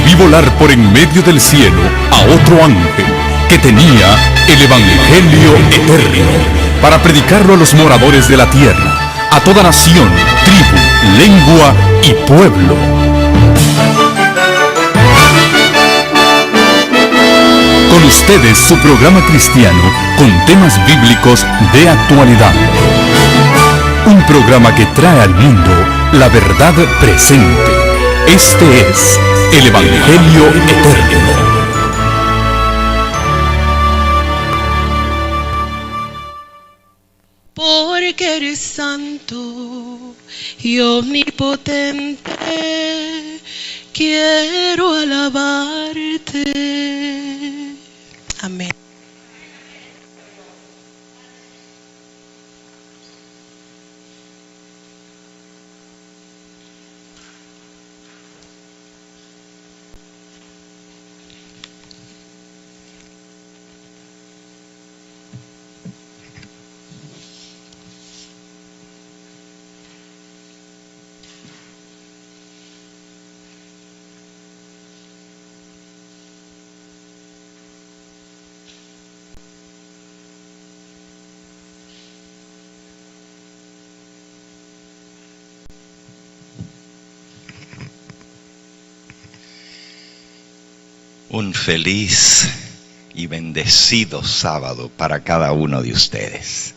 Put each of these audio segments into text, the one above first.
Vi volar por en medio del cielo a otro ángel que tenía el Evangelio eterno para predicarlo a los moradores de la tierra, a toda nación, tribu, lengua y pueblo. Con ustedes su programa cristiano con temas bíblicos de actualidad. Un programa que trae al mundo la verdad presente. Este es el Evangelio eterno. Porque eres santo y omnipotente, quiero alabarte. Amén. Un feliz y bendecido sábado para cada uno de ustedes.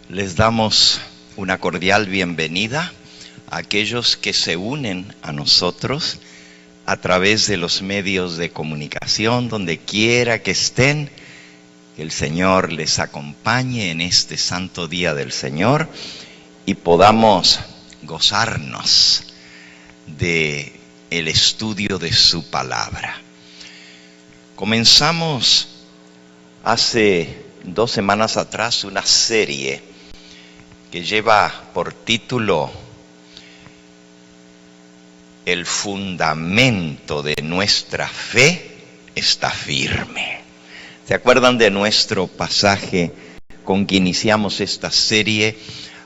Les damos una cordial bienvenida a aquellos que se unen a nosotros a través de los medios de comunicación, donde quiera que estén. Que el Señor les acompañe en este santo día del Señor y podamos gozarnos de el estudio de su palabra. Comenzamos hace 2 semanas atrás una serie que lleva por título El fundamento de nuestra fe está firme. ¿Se acuerdan de nuestro pasaje con que iniciamos esta serie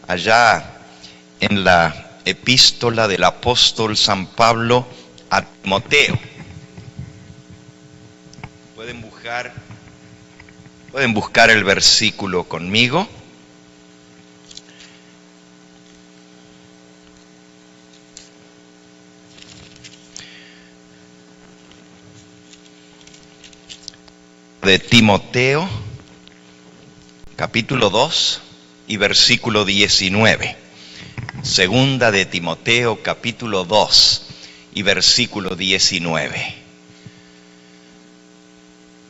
allá en la epístola del apóstol San Pablo a Timoteo? Pueden buscar el versículo conmigo. De Timoteo, capítulo 2 y versículo 19. Segunda de Timoteo, capítulo 2 y versículo 19.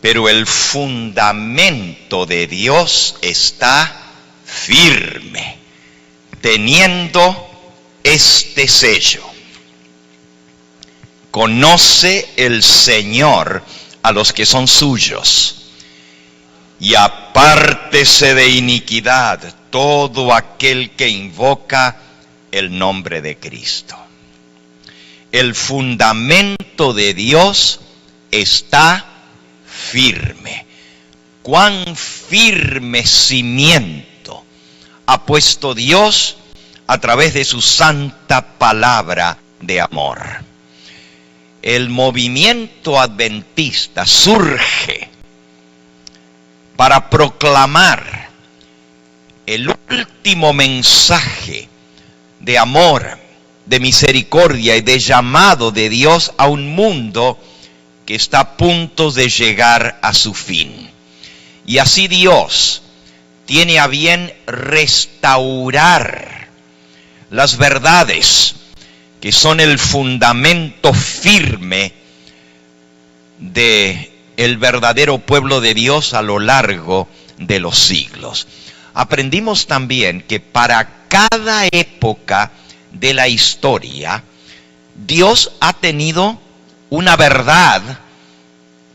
Pero el fundamento de Dios está firme, teniendo este sello. Conoce el Señor a los que son suyos, y apártese de iniquidad todo aquel que invoca el nombre de Cristo. El fundamento de Dios está firme. Cuán firme cimiento ha puesto Dios a través de su santa palabra de amor. El movimiento adventista surge para proclamar el último mensaje de amor, de misericordia y de llamado de Dios a un mundo que está a punto de llegar a su fin. Y así Dios tiene a bien restaurar las verdades que son el fundamento firme de el verdadero pueblo de Dios a lo largo de los siglos. Aprendimos también que para cada época de la historia, Dios ha tenido una verdad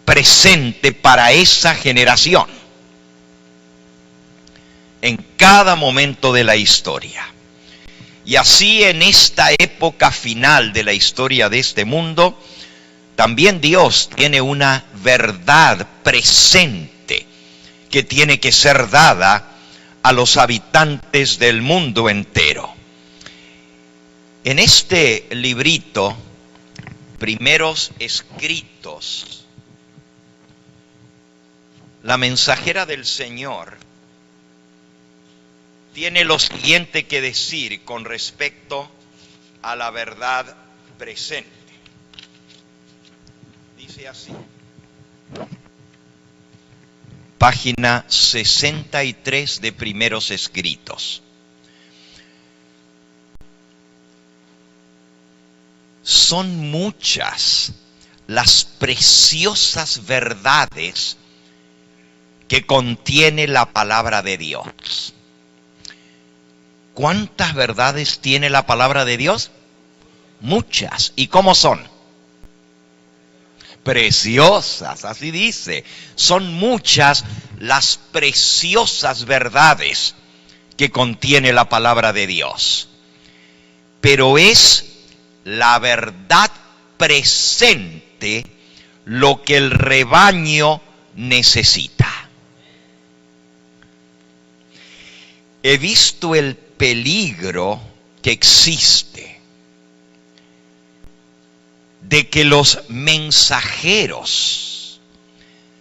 presente para esa generación. En cada momento de la historia. Y así en esta época final de la historia de este mundo, también Dios tiene una verdad presente que tiene que ser dada a los habitantes del mundo entero. En este librito Primeros Escritos, la mensajera del Señor tiene lo siguiente que decir con respecto a la verdad presente. Dice así, página 63 de Primeros Escritos. Son muchas las preciosas verdades que contiene la palabra de Dios. ¿Cuántas verdades tiene la palabra de Dios? Muchas. ¿Y cómo son? Preciosas, así dice. Son muchas las preciosas verdades que contiene la palabra de Dios. Pero es la verdad presente lo que el rebaño necesita. He visto el peligro que existe de que los mensajeros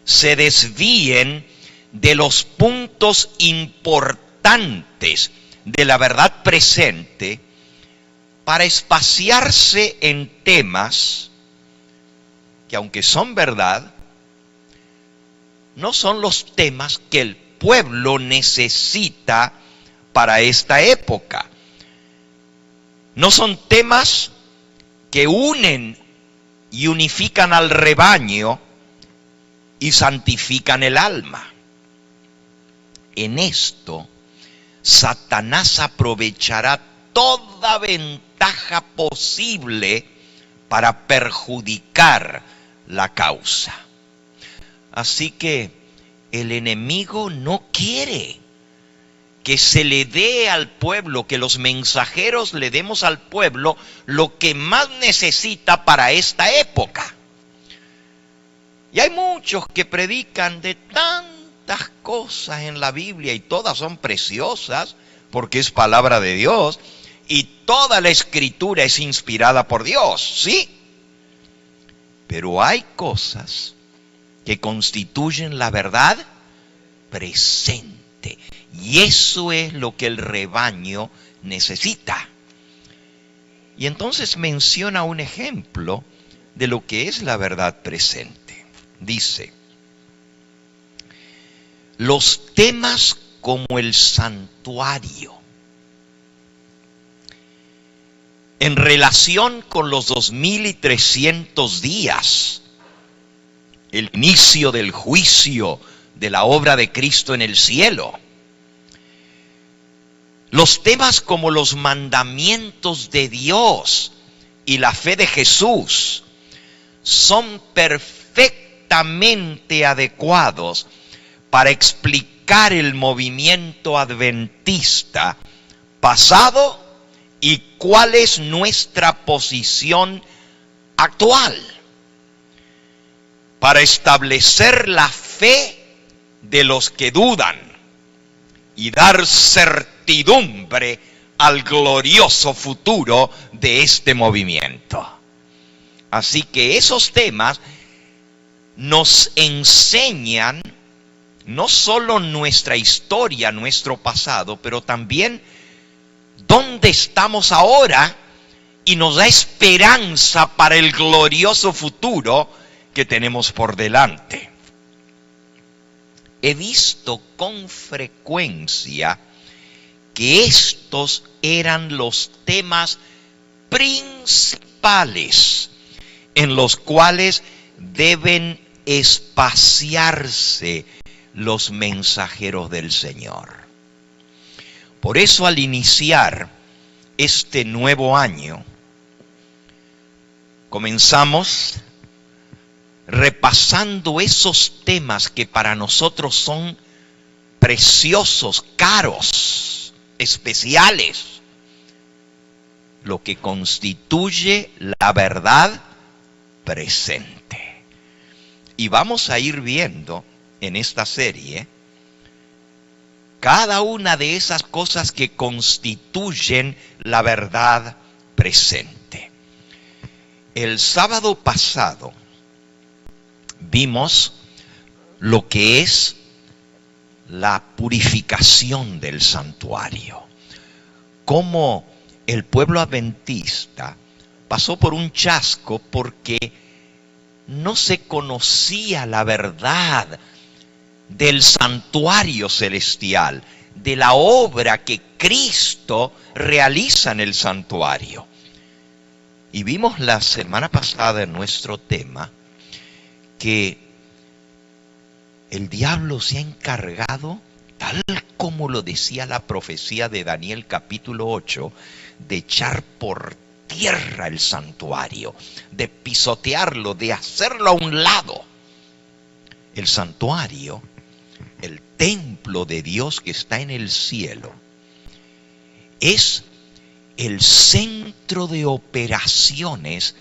se desvíen de los puntos importantes de la verdad presente para espaciarse en temas que, aunque son verdad, no son los temas que el pueblo necesita para esta época. No son temas que unen y unifican al rebaño y santifican el alma. En esto, Satanás aprovechará toda ventaja posible para perjudicar la causa. Así que el enemigo no quiere que se le dé al pueblo, que los mensajeros le demos al pueblo lo que más necesita para esta época. Y hay muchos que predican de tantas cosas en la Biblia y todas son preciosas porque es palabra de Dios y toda la escritura es inspirada por Dios, ¿sí? Pero hay cosas que constituyen la verdad presente. Y eso es lo que el rebaño necesita. Y entonces menciona un ejemplo de lo que es la verdad presente. Dice, los temas como el santuario, en relación con los 2300 días, el inicio del juicio de la obra de Cristo en el cielo. Los temas como los mandamientos de Dios y la fe de Jesús son perfectamente adecuados para explicar el movimiento adventista pasado y cuál es nuestra posición actual, para establecer la fe de los que dudan y dar certidumbre al glorioso futuro de este movimiento. Así que esos temas nos enseñan no solo nuestra historia, nuestro pasado, pero también dónde estamos ahora y nos da esperanza para el glorioso futuro que tenemos por delante. He visto con frecuencia que estos eran los temas principales en los cuales deben espaciarse los mensajeros del Señor. Por eso, al iniciar este nuevo año, comenzamos repasando esos temas que para nosotros son preciosos, caros, especiales, lo que constituye la verdad presente. Y vamos a ir viendo en esta serie cada una de esas cosas que constituyen la verdad presente. El sábado pasado vimos lo que es la purificación del santuario. Cómo el pueblo adventista pasó por un chasco porque no se conocía la verdad del santuario celestial, de la obra que Cristo realiza en el santuario. Y vimos la semana pasada en nuestro tema que el diablo se ha encargado, tal como lo decía la profecía de Daniel capítulo 8, de echar por tierra el santuario, de pisotearlo, de hacerlo a un lado. El santuario, el templo de Dios que está en el cielo, es el centro de operaciones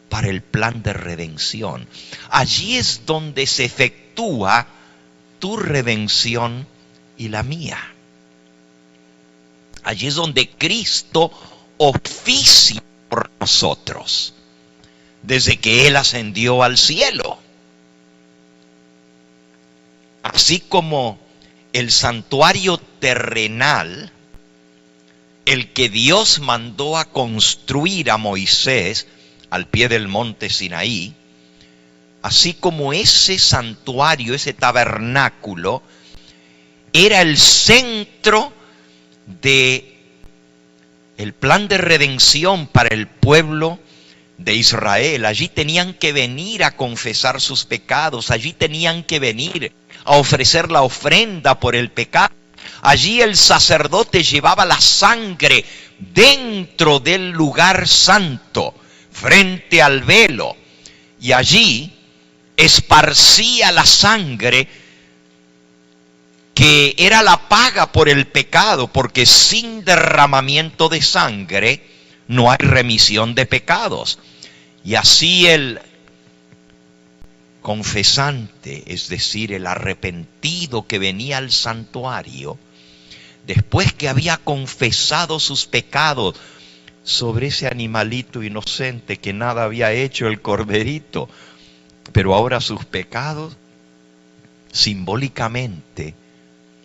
para el plan de redención. Allí es donde se efectúa tu redención y la mía. Allí es donde Cristo oficia por nosotros, desde que Él ascendió al cielo. Así como el santuario terrenal, el que Dios mandó a construir a Moisés al pie del monte Sinaí, así como ese santuario, ese tabernáculo, era el centro de el plan de redención para el pueblo de Israel. Allí tenían que venir a confesar sus pecados, allí tenían que venir a ofrecer la ofrenda por el pecado. Allí el sacerdote llevaba la sangre dentro del lugar santo, frente al velo, y allí esparcía la sangre que era la paga por el pecado, porque sin derramamiento de sangre no hay remisión de pecados. Y así el confesante, es decir, el arrepentido que venía al santuario, después que había confesado sus pecados sobre ese animalito inocente que nada había hecho, el corderito, pero ahora sus pecados simbólicamente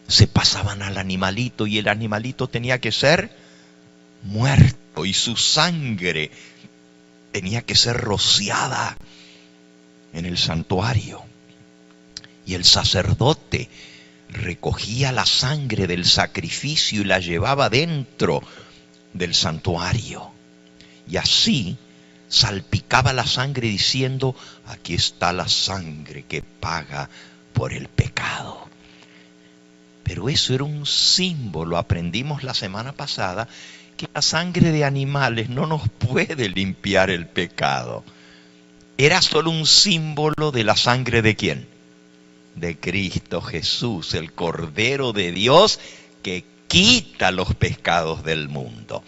se pasaban al animalito, y el animalito tenía que ser muerto y su sangre tenía que ser rociada en el santuario. Y el sacerdote recogía la sangre del sacrificio y la llevaba dentro del santuario. Y así salpicaba la sangre diciendo: aquí está la sangre que paga por el pecado. Pero eso era un símbolo, aprendimos la semana pasada, que la sangre de animales no nos puede limpiar el pecado. Era solo un símbolo de la sangre ¿de quién? De Cristo Jesús, el Cordero de Dios que quita los pecados del mundo.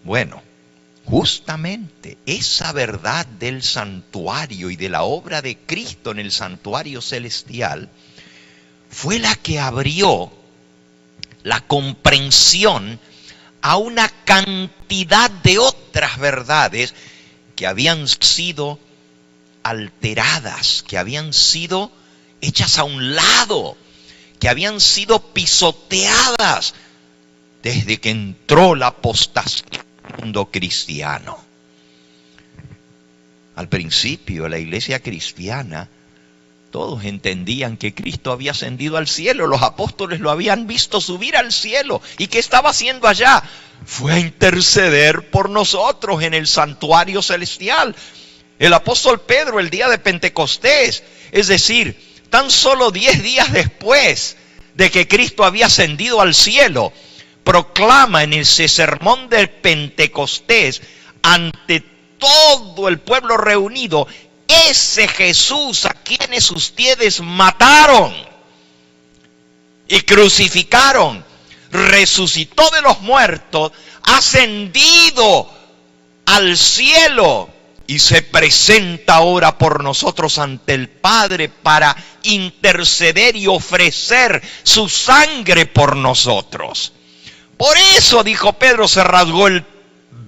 Bueno, justamente esa verdad del santuario y de la obra de Cristo en el santuario celestial fue la que abrió la comprensión a una cantidad de otras verdades que habían sido alteradas, que habían sido hechas a un lado, que habían sido pisoteadas desde que entró la apostasía al mundo cristiano. Al principio, la iglesia cristiana, todos entendían que Cristo había ascendido al cielo. Los apóstoles lo habían visto subir al cielo. ¿Y qué estaba haciendo allá? Fue a interceder por nosotros en el santuario celestial. El apóstol Pedro, el día de Pentecostés, es decir, tan solo 10 días después de que Cristo había ascendido al cielo, proclama en ese sermón de Pentecostés ante todo el pueblo reunido: ese Jesús a quienes ustedes mataron y crucificaron, resucitó de los muertos, ha ascendido al cielo y se presenta ahora por nosotros ante el Padre para interceder y ofrecer su sangre por nosotros. Por eso, dijo Pedro, se rasgó el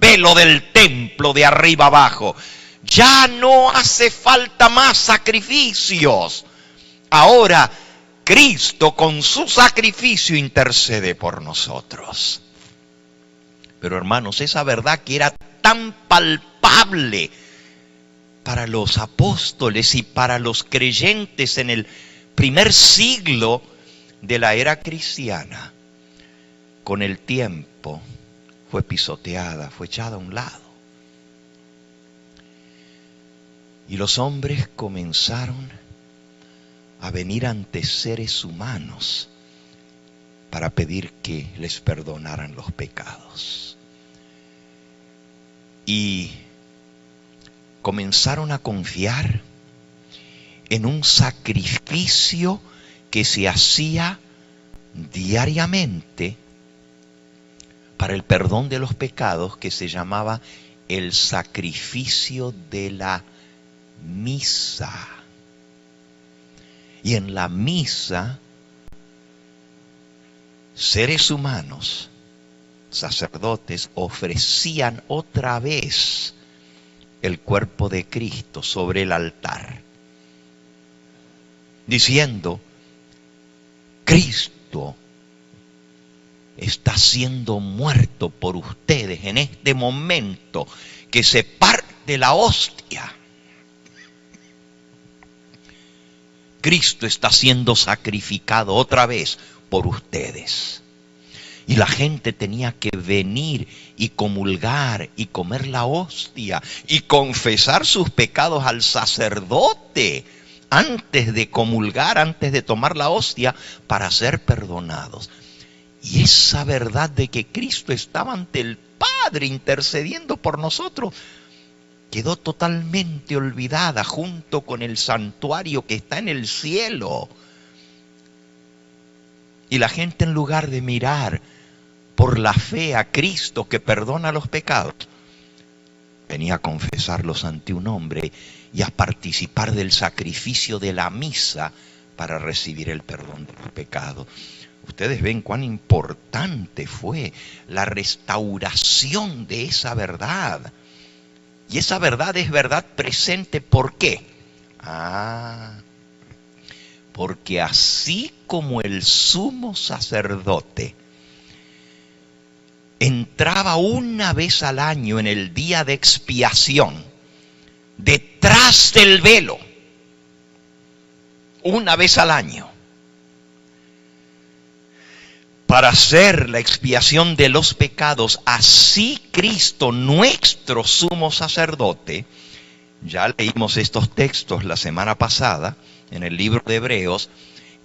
velo del templo de arriba abajo. Ya no hace falta más sacrificios. Ahora Cristo con su sacrificio intercede por nosotros. Pero hermanos, esa verdad que era tan palpable para los apóstoles y para los creyentes en el primer siglo de la era cristiana, con el tiempo fue pisoteada, fue echada a un lado. Y los hombres comenzaron a venir ante seres humanos para pedir que les perdonaran los pecados. Y comenzaron a confiar en un sacrificio que se hacía diariamente para el perdón de los pecados, que se llamaba el sacrificio de la misa. Y en la misa, seres humanos, sacerdotes, ofrecían otra vez el cuerpo de Cristo sobre el altar, diciendo: Cristo está siendo muerto por ustedes en este momento que se parte la hostia. Cristo está siendo sacrificado otra vez por ustedes. Y la gente tenía que venir y comulgar y comer la hostia y confesar sus pecados al sacerdote antes de comulgar, antes de tomar la hostia, para ser perdonados. Y esa verdad de que Cristo estaba ante el Padre intercediendo por nosotros quedó totalmente olvidada junto con el santuario que está en el cielo. Y la gente, en lugar de mirar por la fe a Cristo que perdona los pecados, venía a confesarlos ante un hombre y a participar del sacrificio de la misa para recibir el perdón de los pecados. Ustedes ven cuán importante fue la restauración de esa verdad. Y esa verdad es verdad presente. ¿Por qué? Porque así como el sumo sacerdote entraba una vez al año en el día de expiación, detrás del velo, una vez al año, para hacer la expiación de los pecados, así Cristo, nuestro sumo sacerdote, ya leímos estos textos la semana pasada en el libro de Hebreos,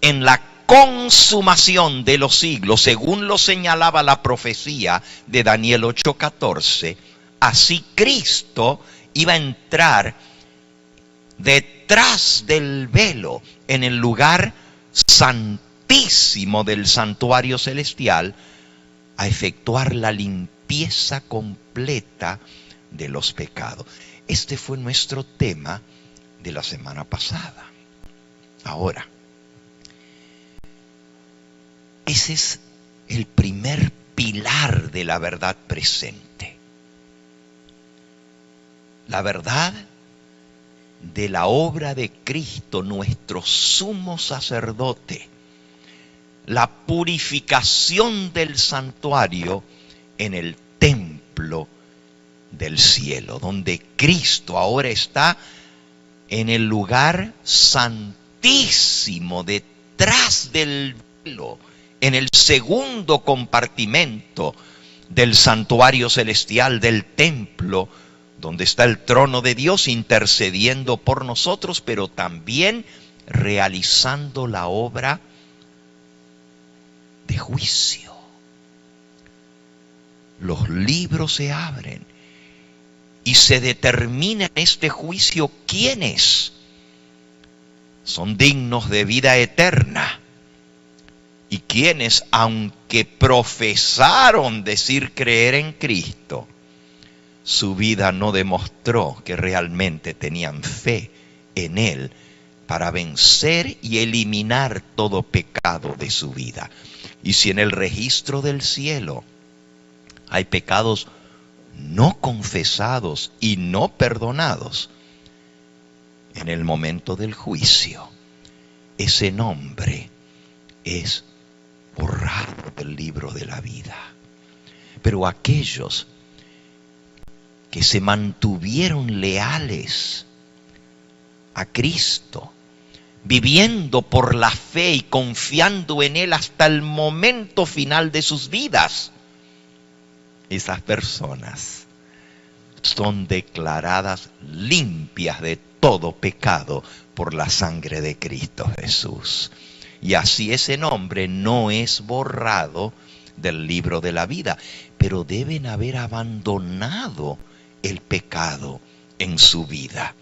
en la consumación de los siglos, según lo señalaba la profecía de Daniel 8:14, así Cristo iba a entrar detrás del velo en el lugar santísimo del santuario celestial a efectuar la limpieza completa de los pecados. Este fue nuestro tema de la semana pasada. Ahora, ese es el primer pilar de la verdad presente. La verdad de la obra de Cristo, nuestro sumo sacerdote. La purificación del santuario en el templo del cielo, donde Cristo ahora está en el lugar santísimo, detrás del velo, en el segundo compartimento del santuario celestial, del templo, donde está el trono de Dios intercediendo por nosotros, pero también realizando la obra de juicio. Los libros se abren y se determina en este juicio quiénes son dignos de vida eterna y quienes, aunque profesaron decir creer en Cristo, su vida no demostró que realmente tenían fe en Él para vencer y eliminar todo pecado de su vida. Y si en el registro del cielo hay pecados no confesados y no perdonados, en el momento del juicio, ese nombre es borrado del libro de la vida. Pero aquellos que se mantuvieron leales a Cristo, viviendo por la fe y confiando en Él hasta el momento final de sus vidas, esas personas son declaradas limpias de todo pecado por la sangre de Cristo Jesús. Y así ese nombre no es borrado del libro de la vida, pero deben haber abandonado el pecado en su vida.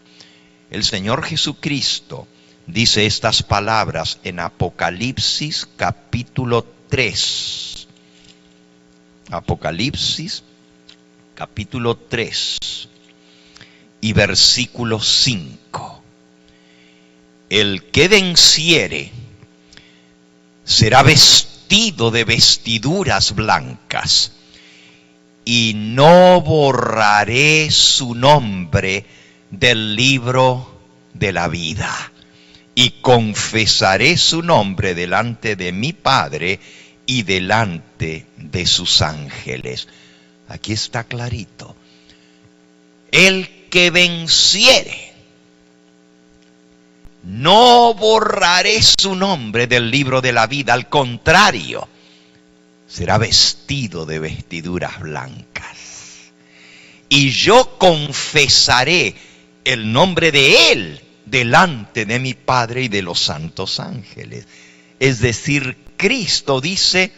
El Señor Jesucristo dice estas palabras en Apocalipsis capítulo 3. Apocalipsis capítulo 3 y versículo 5. El que venciere será vestido de vestiduras blancas, y no borraré su nombre del libro de la vida, y confesaré su nombre delante de mi Padre y delante de sus ángeles. Aquí está clarito. El que venciere, no borraré su nombre del libro de la vida, al contrario, será vestido de vestiduras blancas. Y yo confesaré el nombre de Él delante de mi Padre y de los santos ángeles. Es decir, Cristo dice: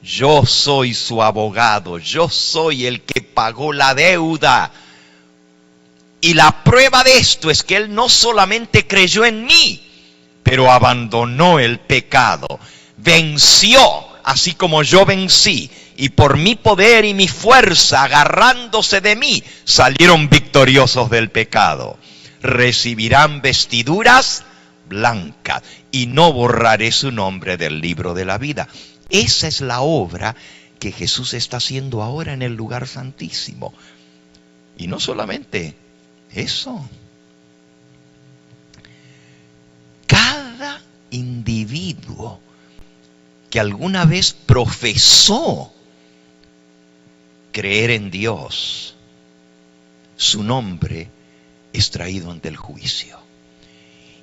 yo soy su abogado, yo soy el que pagó la deuda. Y la prueba de esto es que Él no solamente creyó en mí, pero abandonó el pecado, venció, así como yo vencí, y por mi poder y mi fuerza, agarrándose de mí, salieron victoriosos del pecado. Recibirán vestiduras blancas, y no borraré su nombre del libro de la vida. Esa es la obra que Jesús está haciendo ahora en el lugar santísimo. Y no solamente eso. Cada individuo que alguna vez profesó creer en Dios, su nombre es traído ante el juicio.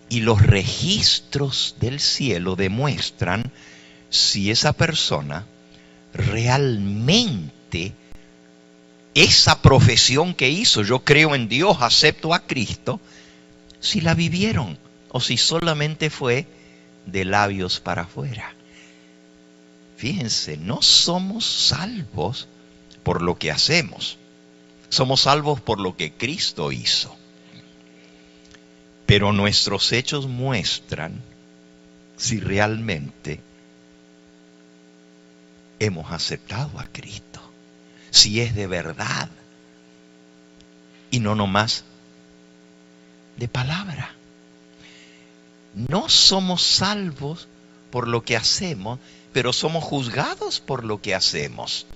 Y los registros del cielo demuestran si esa persona realmente esa profesión que hizo, yo creo en Dios, acepto a Cristo, si la vivieron o si solamente fue de labios para afuera. Fíjense, no somos salvos por lo que hacemos, somos salvos por lo que Cristo hizo. Pero nuestros hechos muestran si realmente hemos aceptado a Cristo, si es de verdad y no nomás de palabra. No somos salvos por lo que hacemos, pero somos juzgados por lo que hacemos.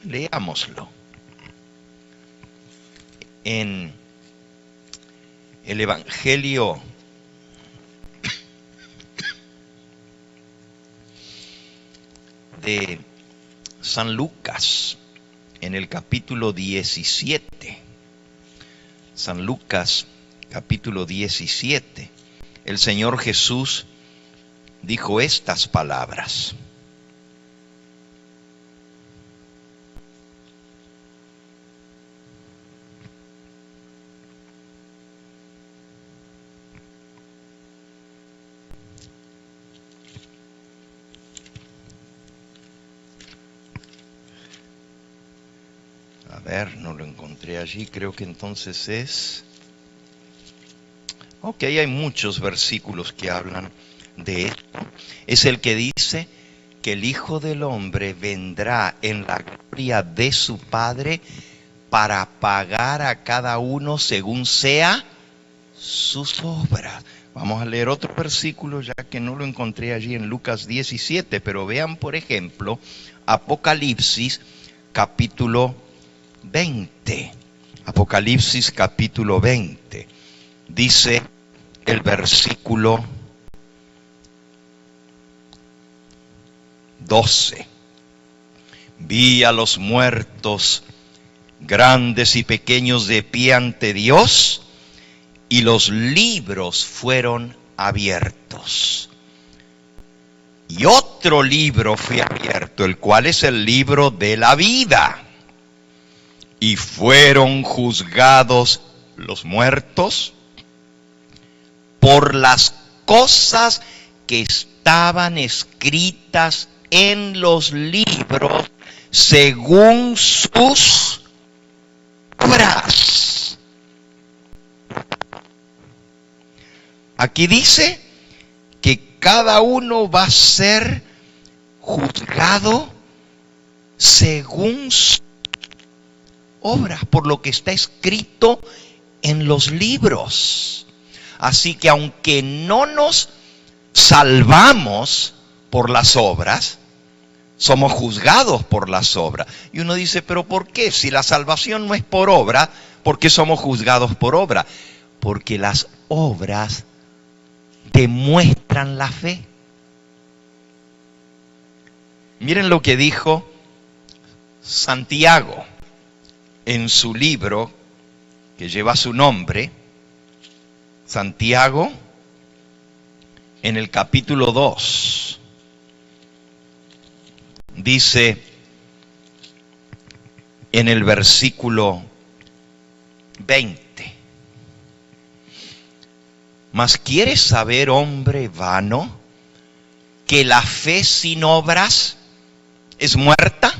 Leámoslo. En el Evangelio de San Lucas, en el capítulo 17. San Lucas, capítulo 17. El Señor Jesús dijo estas palabras. A ver, no lo encontré allí, creo que entonces es... Ok, hay muchos versículos que hablan de esto. Es el que dice que el Hijo del Hombre vendrá en la gloria de su Padre para pagar a cada uno según sea sus obras. Vamos a leer otro versículo, ya que no lo encontré allí en Lucas 17, pero vean, por ejemplo, Apocalipsis capítulo 20. Apocalipsis capítulo 20. Dice el versículo 12. Vi a los muertos, grandes y pequeños, de pie ante Dios, y los libros fueron abiertos. Y otro libro fue abierto, el cual es el libro de la vida. Y fueron juzgados los muertos por las cosas que estaban escritas en los libros según sus obras. Aquí dice que cada uno va a ser juzgado según sus obras, por lo que está escrito en los libros. Así que aunque no nos salvamos por las obras, somos juzgados por las obras. Y uno dice, ¿pero por qué? Si la salvación no es por obra, ¿por qué somos juzgados por obra? Porque las obras demuestran la fe. Miren lo que dijo Santiago en su libro que lleva su nombre, Santiago, en el capítulo 2. Dice en el versículo 20: ¿Mas quieres saber, hombre vano, que la fe sin obras es muerta?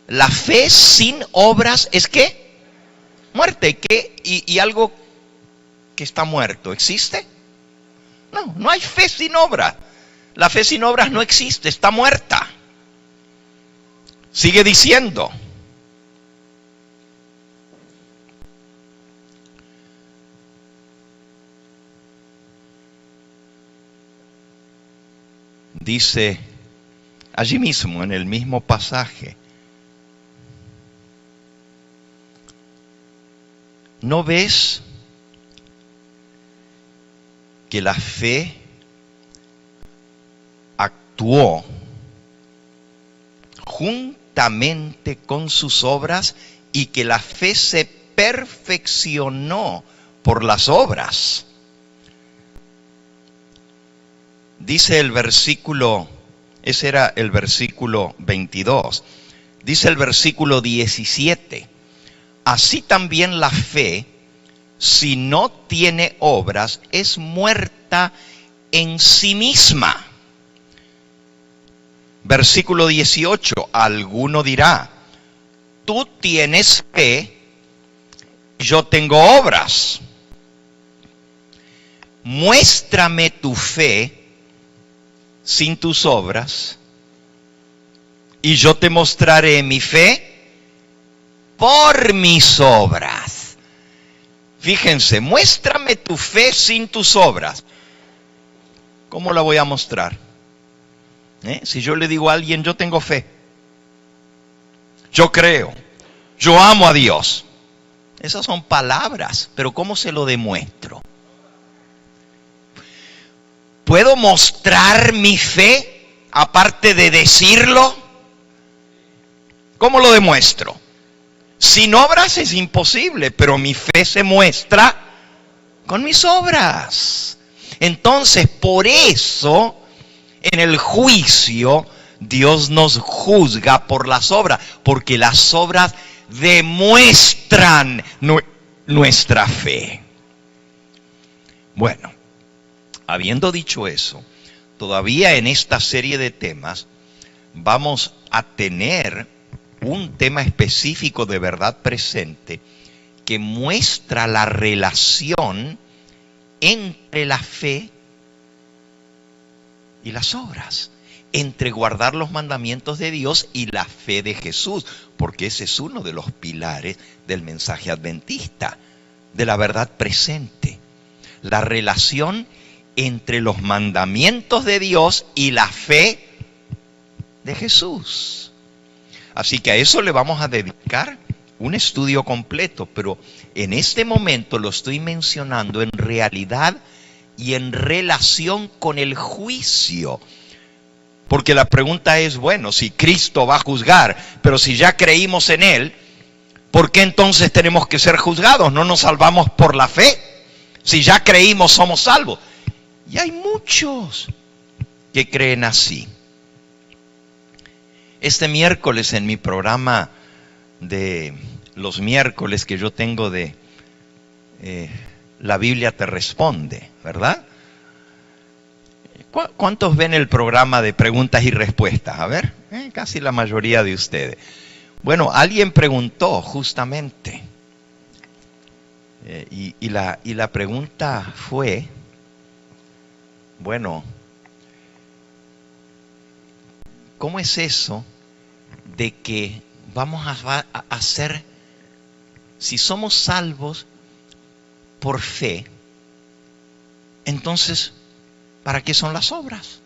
La fe sin obras es ¿qué? Muerte. ¿Qué? ¿Y algo que está muerto existe? No, no hay fe sin obras. La fe sin obras no existe, está muerta. Sigue diciendo: dice allí mismo, en el mismo pasaje, ¿no ves que la fe actuó juntamente con sus obras y que la fe se perfeccionó por las obras? Dice el versículo, ese era el versículo 22, dice el versículo 17: así también la fe, si no tiene obras, es muerta en sí misma. Versículo 18, alguno dirá: tú tienes fe, yo tengo obras. Muéstrame tu fe sin tus obras, y yo te mostraré mi fe por mis obras. Fíjense, muéstrame tu fe sin tus obras. ¿Cómo la voy a mostrar? Si yo le digo a alguien, yo tengo fe, yo creo, yo amo a Dios, esas son palabras, pero ¿cómo se lo demuestro? ¿Puedo mostrar mi fe aparte de decirlo? ¿Cómo lo demuestro? Sin obras es imposible, pero mi fe se muestra con mis obras. Entonces, por eso, en el juicio, Dios nos juzga por las obras, porque las obras demuestran nuestra fe. Bueno, habiendo dicho eso, todavía en esta serie de temas vamos a tener un tema específico de verdad presente que muestra la relación entre la fe y las obras, entre guardar los mandamientos de Dios y la fe de Jesús, porque ese es uno de los pilares del mensaje adventista, de la verdad presente, la relación entre los mandamientos de Dios y la fe de Jesús. Así que a eso le vamos a dedicar un estudio completo, pero en este momento lo estoy mencionando en realidad y en relación con el juicio. Porque la pregunta es, bueno, si Cristo va a juzgar, pero si ya creímos en Él, ¿por qué entonces tenemos que ser juzgados? ¿No nos salvamos por la fe? Si ya creímos, somos salvos. Y hay muchos que creen así. Este miércoles en mi programa de los miércoles que yo tengo de La Biblia te responde, ¿verdad? ¿Cuántos ven el programa de preguntas y respuestas? A ver, casi la mayoría de ustedes. Bueno, alguien preguntó justamente, y la pregunta fue, bueno, ¿cómo es eso de que vamos a hacer, si somos salvos por fe, entonces, ¿para qué son las obras?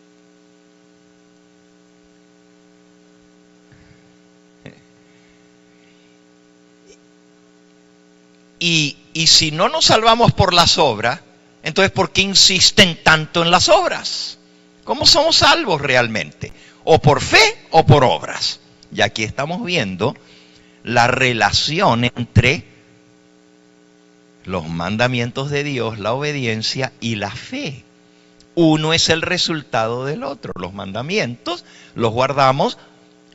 Y si no nos salvamos por las obras, entonces ¿por qué insisten tanto en las obras? ¿Cómo somos salvos realmente? ¿O por fe o por obras? Y aquí estamos viendo la relación entre los mandamientos de Dios, la obediencia y la fe. Uno es el resultado del otro. Los mandamientos los guardamos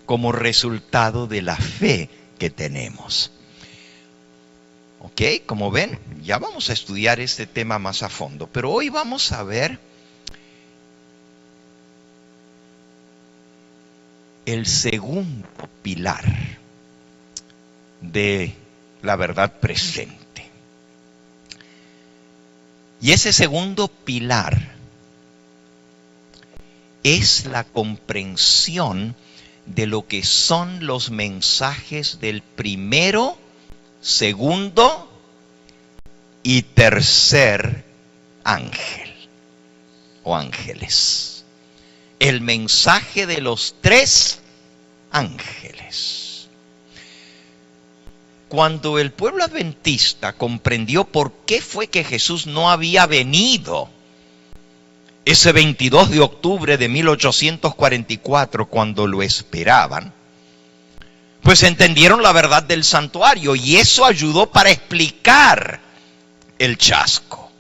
como resultado de la fe que tenemos. ¿Ok? Como ven, ya vamos a estudiar este tema más a fondo. Pero hoy vamos a ver el segundo pilar de la verdad presente. Y ese segundo pilar es la comprensión de lo que son los mensajes del primero, segundo y tercer ángel o ángeles. El mensaje de los tres ángeles. Cuando el pueblo adventista comprendió por qué fue que Jesús no había venido ese 22 de octubre de 1844, cuando lo esperaban, pues entendieron la verdad del santuario y eso ayudó para explicar el chasco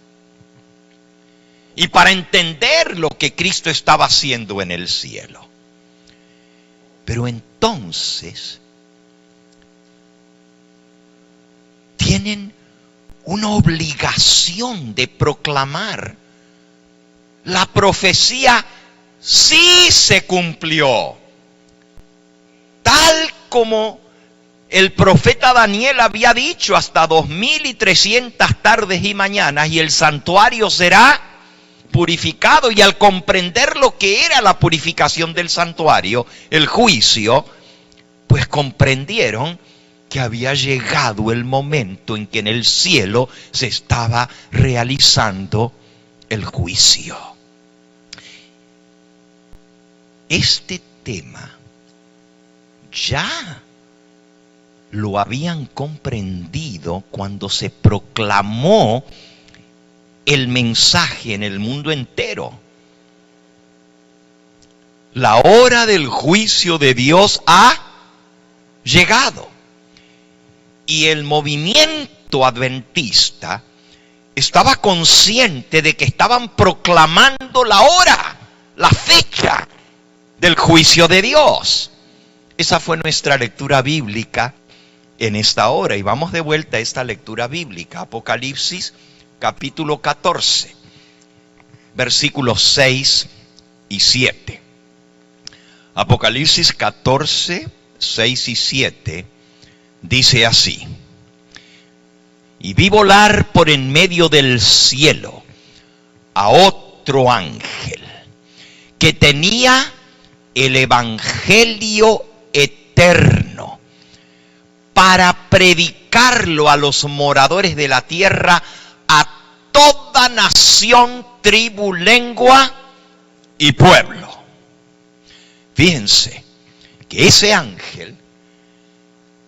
y para entender lo que Cristo estaba haciendo en el cielo. Pero entonces tienen una obligación de proclamar: la profecía sí se cumplió, tal como el profeta Daniel había dicho, hasta 2300 tardes y mañanas, y el santuario será purificado. Y al comprender lo que era la purificación del santuario, el juicio, pues comprendieron que había llegado el momento en que en el cielo se estaba realizando el juicio. Este tema ya lo habían comprendido cuando se proclamó el mensaje en el mundo entero. La hora del juicio de Dios ha llegado. Y el movimiento adventista estaba consciente de que estaban proclamando la hora, la fecha del juicio de Dios. Esa fue nuestra lectura bíblica en esta hora. Y vamos de vuelta a esta lectura bíblica. Apocalipsis capítulo 14, versículos 6 y 7. Apocalipsis 14, 6 y 7 dice así: y vi volar por en medio del cielo a otro ángel que tenía el evangelio eterno para predicarlo a los moradores de la tierra, a toda nación, tribu, lengua y pueblo. Fíjense que ese ángel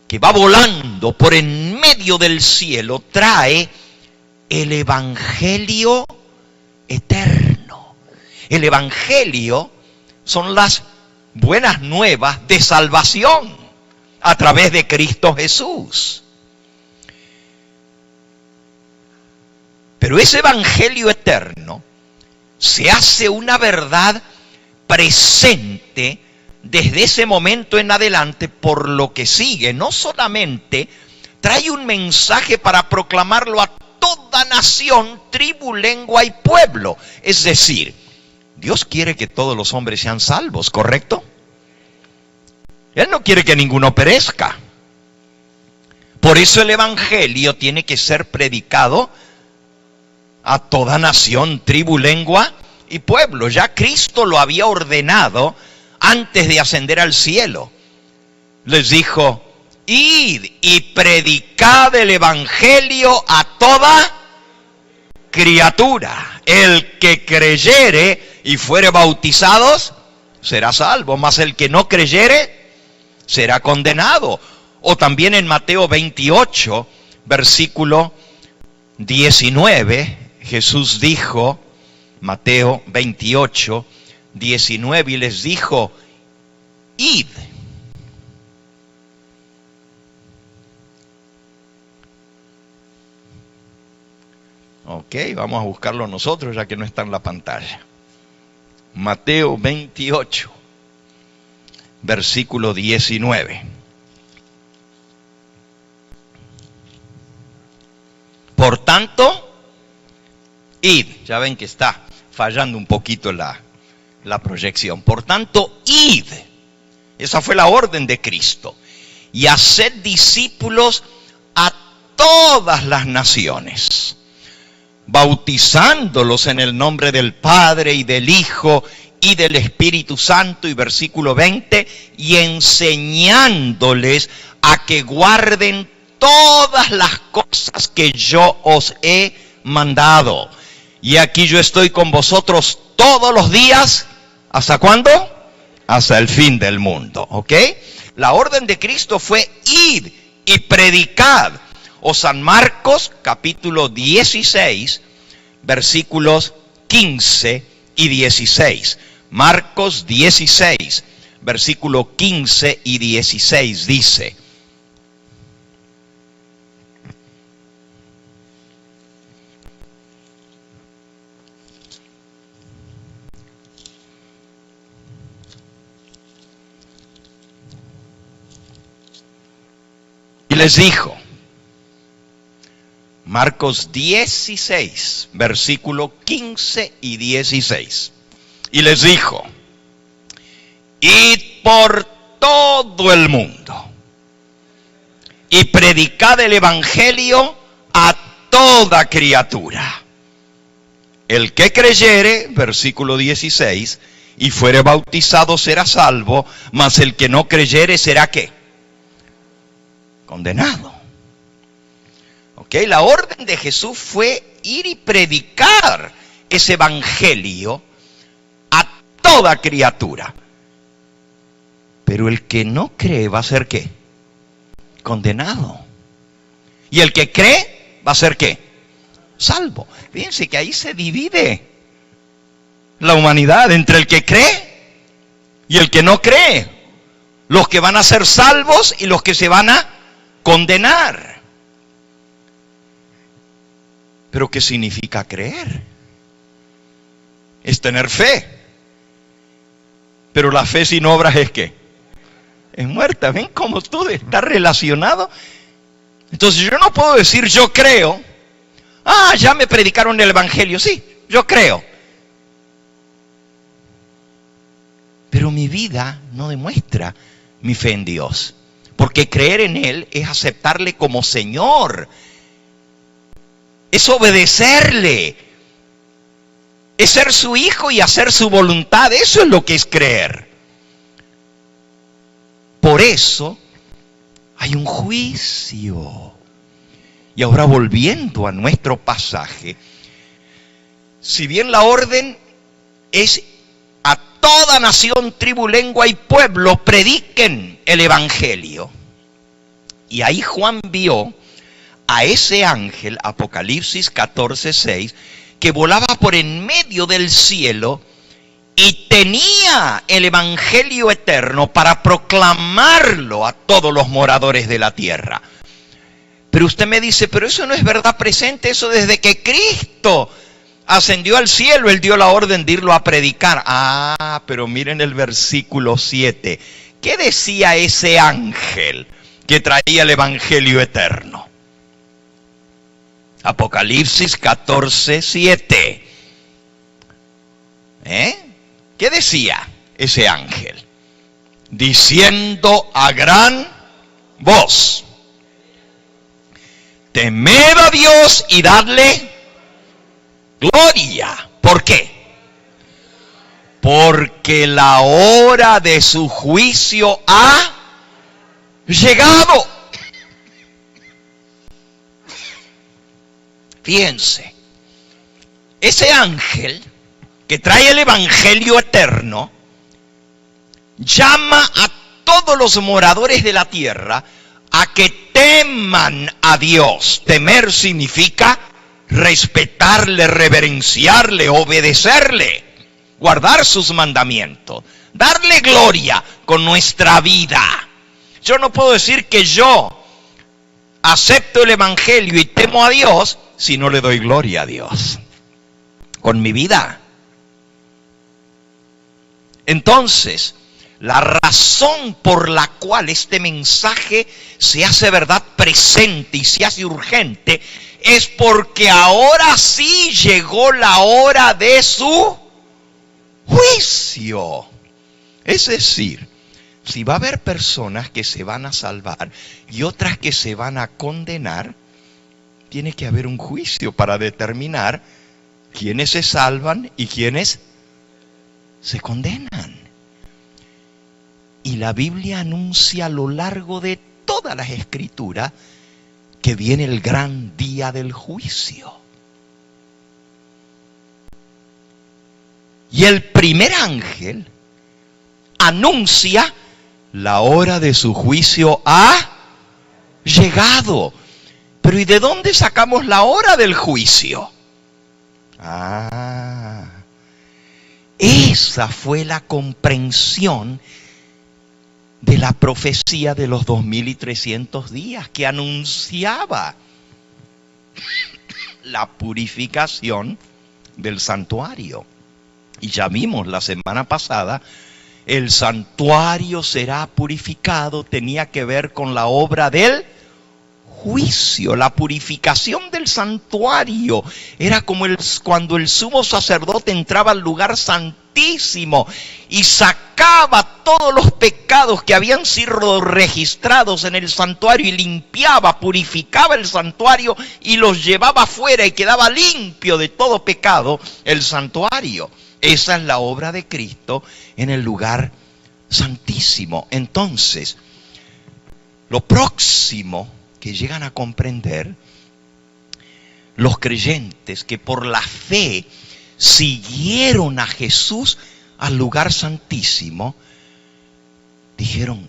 que va volando por en medio del cielo, trae el Evangelio eterno. El Evangelio son las buenas nuevas de salvación a través de Cristo Jesús. Pero ese Evangelio eterno se hace una verdad presente desde ese momento en adelante por lo que sigue. No solamente trae un mensaje para proclamarlo a toda nación, tribu, lengua y pueblo. Es decir, Dios quiere que todos los hombres sean salvos, ¿correcto? Él no quiere que ninguno perezca. Por eso el Evangelio tiene que ser predicado a toda nación, tribu, lengua y pueblo. Ya Cristo lo había ordenado antes de ascender al cielo. Les dijo: id y predicad el Evangelio a toda criatura. El que creyere y fuere bautizados será salvo, mas el que no creyere será condenado. O también en Mateo 28, versículo 19, Jesús dijo, Mateo 28, 19, y les dijo: id. Ok, vamos a buscarlo nosotros ya que no está en la pantalla. Mateo 28, versículo 19. Por tanto, id. Ya ven que está fallando un poquito la proyección. Por tanto, id. Esa fue la orden de Cristo. Y haced discípulos a todas las naciones, bautizándolos en el nombre del Padre y del Hijo y del Espíritu Santo. Y versículo 20, y enseñándoles a que guarden todas las cosas que yo os he mandado. Y aquí yo estoy con vosotros todos los días. ¿Hasta cuándo? Hasta el fin del mundo. ¿Ok? La orden de Cristo fue: id y predicad. O San Marcos, capítulo 16, versículos 15 y 16. Marcos 16, versículo 15 y 16 dice: y les dijo, Marcos 16, versículo 15 y 16. Y les dijo: id por todo el mundo y predicad el Evangelio a toda criatura. El que creyere, versículo 16, y fuere bautizado será salvo, mas el que no creyere será ¿qué? Condenado. Ok, la orden de Jesús fue ir y predicar ese Evangelio a toda criatura. Pero el que no cree va a ser ¿qué? Condenado. Y el que cree va a ser ¿qué? Salvo. Fíjense que ahí se divide la humanidad entre el que cree y el que no cree. Los que van a ser salvos y los que se van a condenar. Pero ¿qué significa creer? Es tener fe. Pero la fe sin obras es ¿qué? Es muerta. ¿Ven cómo todo está relacionado? Entonces yo no puedo decir yo creo. Ah, ya me predicaron el Evangelio. Sí, yo creo. Pero mi vida no demuestra mi fe en Dios. Porque creer en Él es aceptarle como Señor. Es obedecerle. Es ser su hijo y hacer su voluntad. Eso es lo que es creer. Por eso hay un juicio. Y ahora volviendo a nuestro pasaje, si bien la orden es a toda nación, tribu, lengua y pueblo, prediquen el Evangelio. Y ahí Juan vio a ese ángel, Apocalipsis 14:6, que volaba por en medio del cielo y tenía el evangelio eterno para proclamarlo a todos los moradores de la tierra. Pero usted me dice, pero eso no es verdad presente, eso desde que Cristo ascendió al cielo, Él dio la orden de irlo a predicar. Ah, pero miren el versículo 7. ¿Qué decía ese ángel que traía el evangelio eterno? Apocalipsis 14:7. ¿Qué decía ese ángel? Diciendo a gran voz: temed a Dios y dadle gloria. ¿Por qué? Porque la hora de su juicio ha llegado. Fíjense, ese ángel que trae el evangelio eterno llama a todos los moradores de la tierra a que teman a Dios. Temer significa respetarle, reverenciarle, obedecerle, guardar sus mandamientos, darle gloria con nuestra vida. Yo no puedo decir que yo acepto el evangelio y temo a Dios si no le doy gloria a Dios con mi vida. Entonces, la razón por la cual este mensaje se hace verdad presente y se hace urgente es porque ahora sí llegó la hora de su juicio. Es decir, si va a haber personas que se van a salvar y otras que se van a condenar, tiene que haber un juicio para determinar quiénes se salvan y quiénes se condenan. Y la Biblia anuncia a lo largo de todas las Escrituras que viene el gran día del juicio. Y el primer ángel anuncia: la hora de su juicio ha llegado. Pero ¿y de dónde sacamos la hora del juicio? Esa fue la comprensión de la profecía de los 2300 días que anunciaba la purificación del santuario. Y ya vimos la semana pasada, el santuario será purificado, tenía que ver con la obra del juicio. La purificación del santuario era como cuando el sumo sacerdote entraba al lugar santísimo y sacaba todos los pecados que habían sido registrados en el santuario y limpiaba, purificaba el santuario y los llevaba afuera y quedaba limpio de todo pecado el santuario. Esa es la obra de Cristo en el lugar santísimo. Entonces, lo próximo que llegan a comprender los creyentes que por la fe siguieron a Jesús al lugar santísimo, dijeron: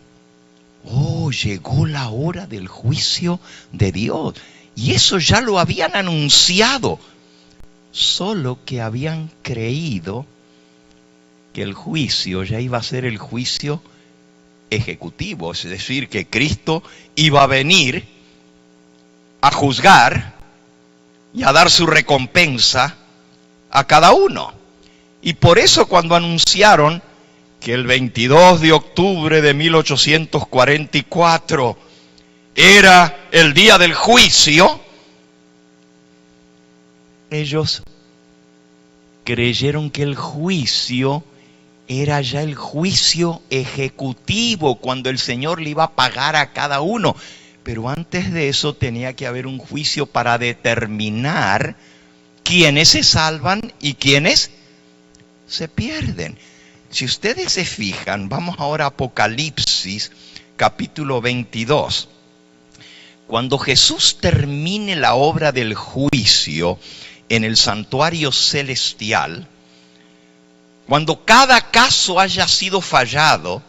oh, llegó la hora del juicio de Dios. Y eso ya lo habían anunciado, solo que habían creído que el juicio ya iba a ser el juicio ejecutivo, es decir, que Cristo iba a venir a juzgar y a dar su recompensa a cada uno. Y por eso cuando anunciaron que el 22 de octubre de 1844 era el día del juicio, ellos creyeron que el juicio era ya el juicio ejecutivo, cuando el Señor le iba a pagar a cada uno. Pero antes de eso tenía que haber un juicio para determinar quiénes se salvan y quiénes se pierden. Si ustedes se fijan, vamos ahora a Apocalipsis capítulo 22. Cuando Jesús termine la obra del juicio en el santuario celestial, cuando cada caso haya sido fallado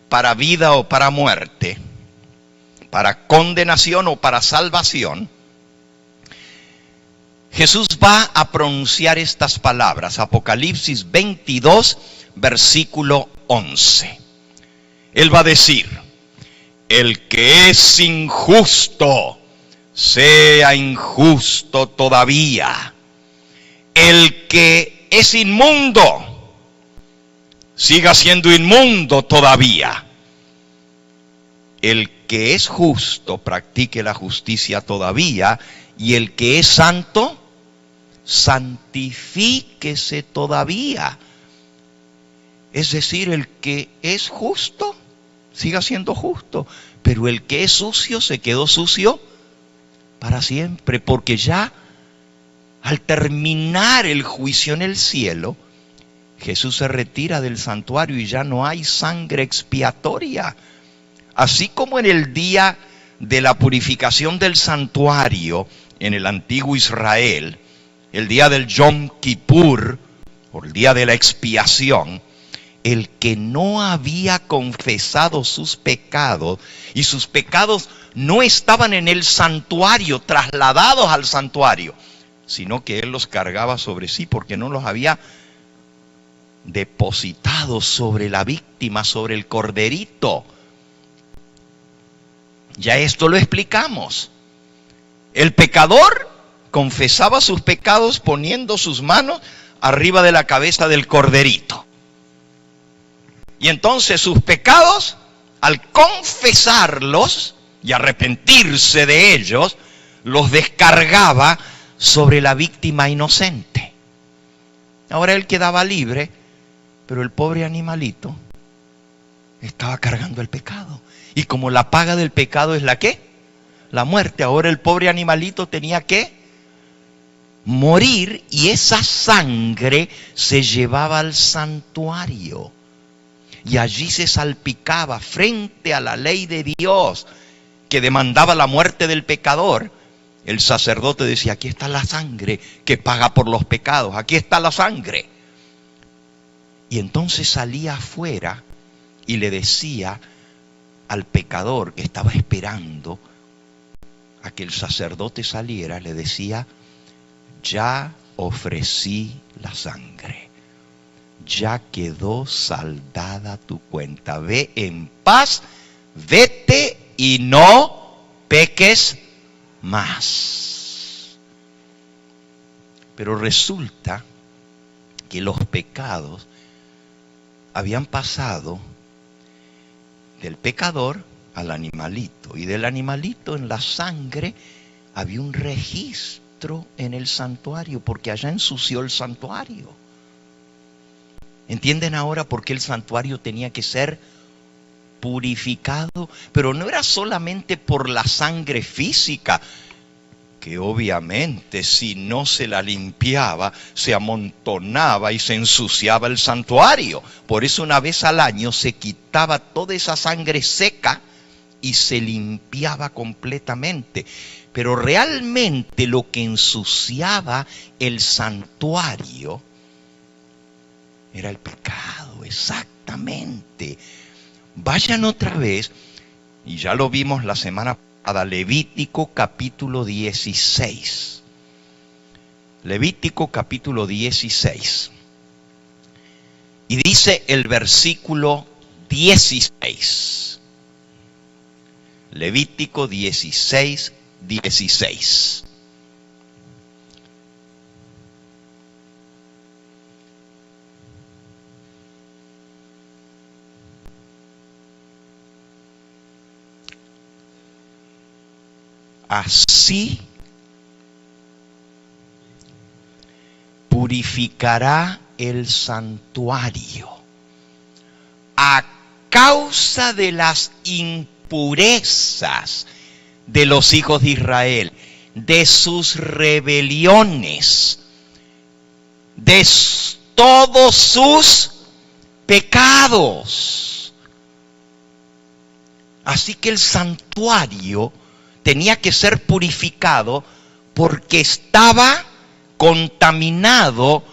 para vida o para muerte, para condenación o para salvación, Jesús va a pronunciar estas palabras. Apocalipsis 22, versículo 11. Él va a decir: el que es injusto, sea injusto todavía. El que es inmundo, siga siendo inmundo todavía. El que es justo, practique la justicia todavía. Y el que es santo, santifíquese todavía. Es decir, el que es justo, siga siendo justo. Pero el que es sucio, se quedó sucio para siempre. Porque ya al terminar el juicio en el cielo, Jesús se retira del santuario y ya no hay sangre expiatoria. Así como en el día de la purificación del santuario en el antiguo Israel, el día del Yom Kippur, o el día de la expiación, el que no había confesado sus pecados, y sus pecados no estaban en el santuario, trasladados al santuario, sino que él los cargaba sobre sí porque no los había depositado sobre la víctima, sobre el corderito. Ya esto lo explicamos. El pecador confesaba sus pecados poniendo sus manos arriba de la cabeza del corderito. Y entonces sus pecados, al confesarlos y arrepentirse de ellos, los descargaba sobre la víctima inocente. Ahora él quedaba libre, pero el pobre animalito estaba cargando el pecado. Y como la paga del pecado es la ¿qué? La muerte. Ahora el pobre animalito tenía que morir, y esa sangre se llevaba al santuario. Y allí se salpicaba frente a la ley de Dios que demandaba la muerte del pecador. El sacerdote decía: aquí está la sangre que paga por los pecados, aquí está la sangre. Y entonces salía afuera y le decía al pecador que estaba esperando a que el sacerdote saliera, le decía: ya ofrecí la sangre, ya quedó saldada tu cuenta, ve en paz, vete y no peques más. Pero resulta que los pecados habían pasado del pecador al animalito, y del animalito en la sangre había un registro en el santuario, porque allá ensució el santuario. ¿Entienden ahora por qué el santuario tenía que ser purificado? Pero no era solamente por la sangre física, que obviamente si no se la limpiaba, se amontonaba y se ensuciaba el santuario. Por eso una vez al año se quitaba toda esa sangre seca y se limpiaba completamente. Pero realmente lo que ensuciaba el santuario era el pecado, exactamente. Vayan otra vez, y ya lo vimos la semana pasada, Levítico capítulo 16. Levítico capítulo 16. Y dice el versículo 16. Levítico 16, 16. Así purificará el santuario a causa de las impurezas de los hijos de Israel, de sus rebeliones, de todos sus pecados. Así que el santuario tenía que ser purificado porque estaba contaminado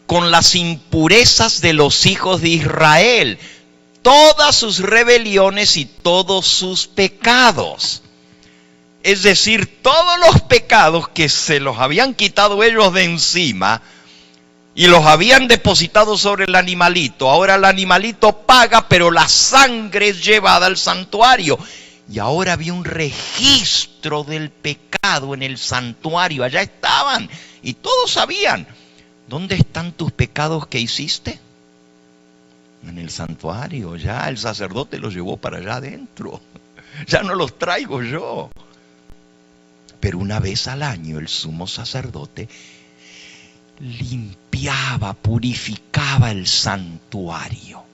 con las impurezas de los hijos de Israel. todas sus rebeliones y todos sus pecados. Es decir, todos los pecados que se los habían quitado ellos de encima y los habían depositado sobre el animalito. Ahora el animalito paga, pero la sangre es llevada al santuario. Y ahora había un registro del pecado en el santuario. Allá estaban y todos sabían. ¿Dónde están tus pecados que hiciste? En el santuario. Ya el sacerdote los llevó para allá adentro. Ya no los traigo yo. Pero una vez al año el sumo sacerdote limpiaba, purificaba el santuario.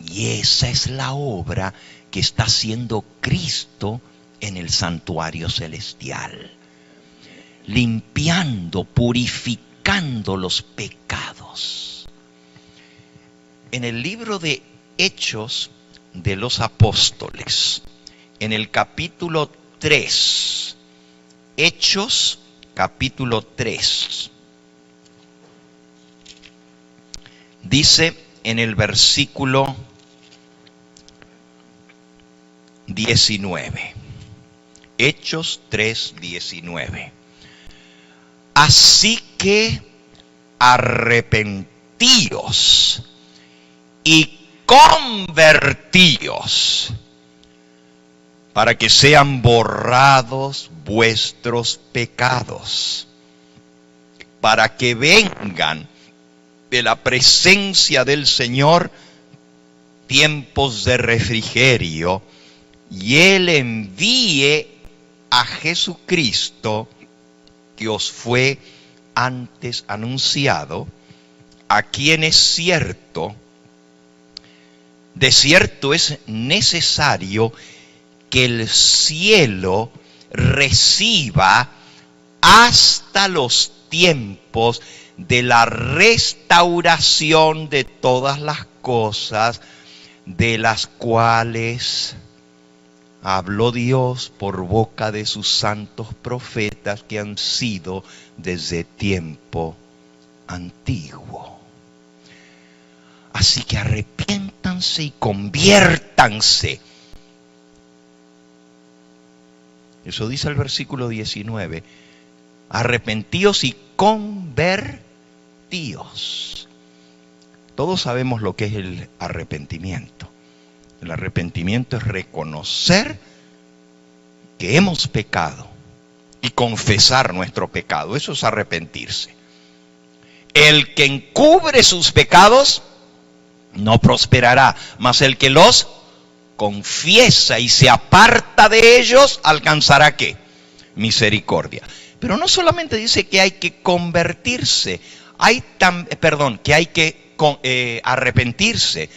Y esa es la obra que está haciendo Cristo en el santuario celestial. Limpiando, purificando los pecados. En el libro de Hechos de los Apóstoles, en el capítulo 3, Hechos capítulo 3, dice en el versículo 19, Hechos 3:19. Así que arrepentíos y convertíos para que sean borrados vuestros pecados, para que vengan de la presencia del Señor tiempos de refrigerio, y Él envíe a Jesucristo, que os fue antes anunciado, a quien es cierto, de cierto es necesario que el cielo reciba hasta los tiempos de la restauración de todas las cosas, de las cuales habló Dios por boca de sus santos profetas que han sido desde tiempo antiguo. Así que arrepiéntanse y conviértanse. Eso dice el versículo 19. Arrepentíos y convertíos. Todos sabemos lo que es el arrepentimiento. El arrepentimiento es reconocer que hemos pecado y confesar nuestro pecado. Eso es arrepentirse. El que encubre sus pecados no prosperará, mas el que los confiesa y se aparta de ellos alcanzará ¿qué? Misericordia. Pero no solamente dice que hay que convertirse, que hay que arrepentirse.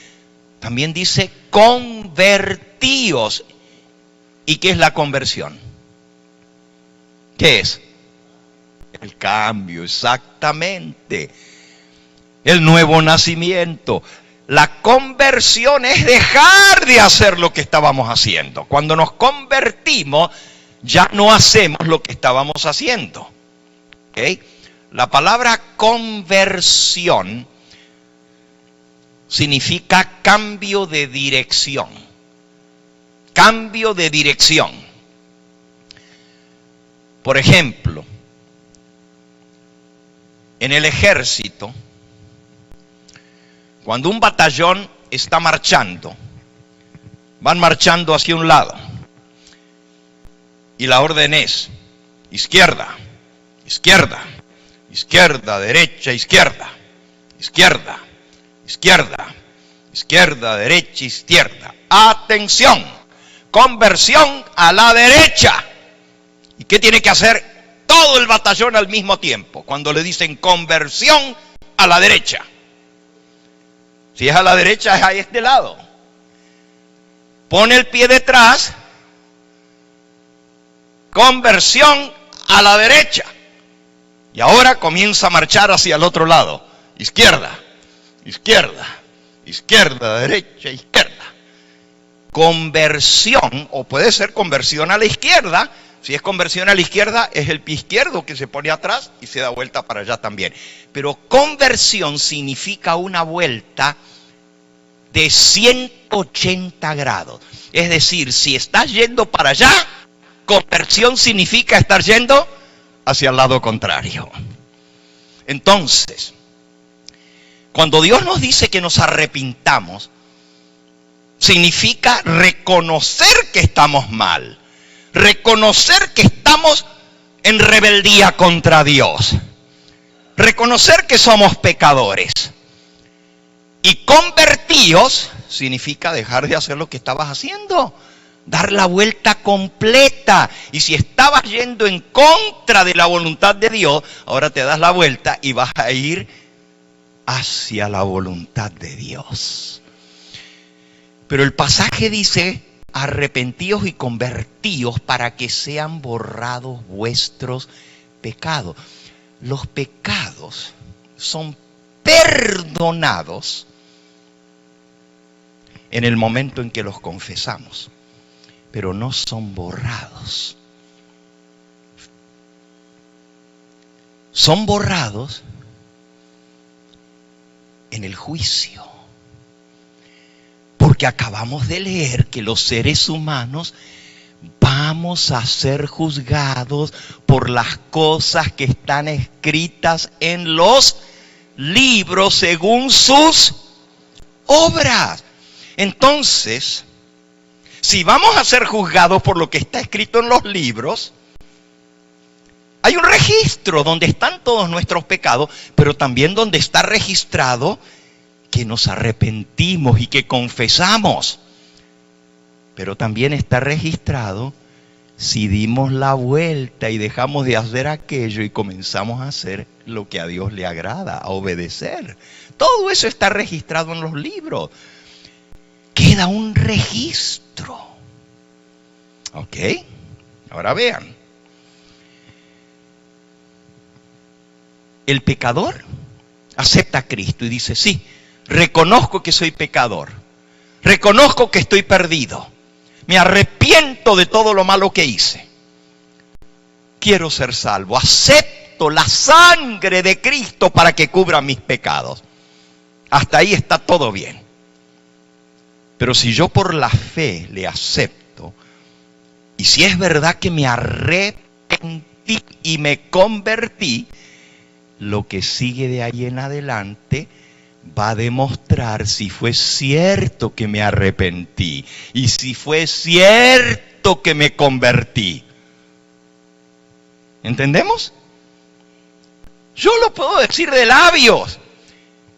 También dice convertíos. ¿Y qué es la conversión? ¿Qué es? El cambio, exactamente. El nuevo nacimiento. La conversión es dejar de hacer lo que estábamos haciendo. Cuando nos convertimos, ya no hacemos lo que estábamos haciendo. ¿Okay? La palabra conversión significa cambio de dirección. Cambio de dirección. Por ejemplo, en el ejército, cuando un batallón está marchando, van marchando hacia un lado. Y la orden es izquierda, izquierda, izquierda, derecha, izquierda, izquierda, izquierda, izquierda, derecha, izquierda. ¡Atención! Conversión a la derecha. ¿Y qué tiene que hacer todo el batallón al mismo tiempo? Cuando le dicen conversión a la derecha. Si es a la derecha, es a este lado. Pone el pie detrás. Conversión a la derecha. Y ahora comienza a marchar hacia el otro lado. Izquierda, izquierda, izquierda, derecha, izquierda. Conversión, o puede ser conversión a la izquierda. Si es conversión a la izquierda, es el pie izquierdo que se pone atrás y se da vuelta para allá también. Pero conversión significa una vuelta de 180 grados. Es decir, si estás yendo para allá, conversión significa estar yendo hacia el lado contrario. Entonces, cuando Dios nos dice que nos arrepintamos, significa reconocer que estamos mal, reconocer que estamos en rebeldía contra Dios, reconocer que somos pecadores. Y convertidos significa dejar de hacer lo que estabas haciendo, dar la vuelta completa. Y si estabas yendo en contra de la voluntad de Dios, ahora te das la vuelta y vas a ir hacia la voluntad de Dios. Pero el pasaje dice: arrepentíos y convertíos para que sean borrados vuestros pecados. Los pecados son perdonados en el momento en que los confesamos, pero no son borrados. Son borrados en el juicio. Porque acabamos de leer que los seres humanos vamos a ser juzgados por las cosas que están escritas en los libros según sus obras. Entonces, si vamos a ser juzgados por lo que está escrito en los libros, hay un registro donde están todos nuestros pecados, pero también donde está registrado que nos arrepentimos y que confesamos. Pero también está registrado si dimos la vuelta y dejamos de hacer aquello y comenzamos a hacer lo que a Dios le agrada, a obedecer. Todo eso está registrado en los libros. Queda un registro. ¿Ok? Ahora vean. El pecador acepta a Cristo y dice: sí, reconozco que soy pecador. Reconozco que estoy perdido. Me arrepiento de todo lo malo que hice. Quiero ser salvo. Acepto la sangre de Cristo para que cubra mis pecados. Hasta ahí está todo bien. Pero si yo por la fe le acepto, y si es verdad que me arrepentí y me convertí, lo que sigue de ahí en adelante va a demostrar si fue cierto que me arrepentí y si fue cierto que me convertí. ¿Entendemos? Yo lo puedo decir de labios,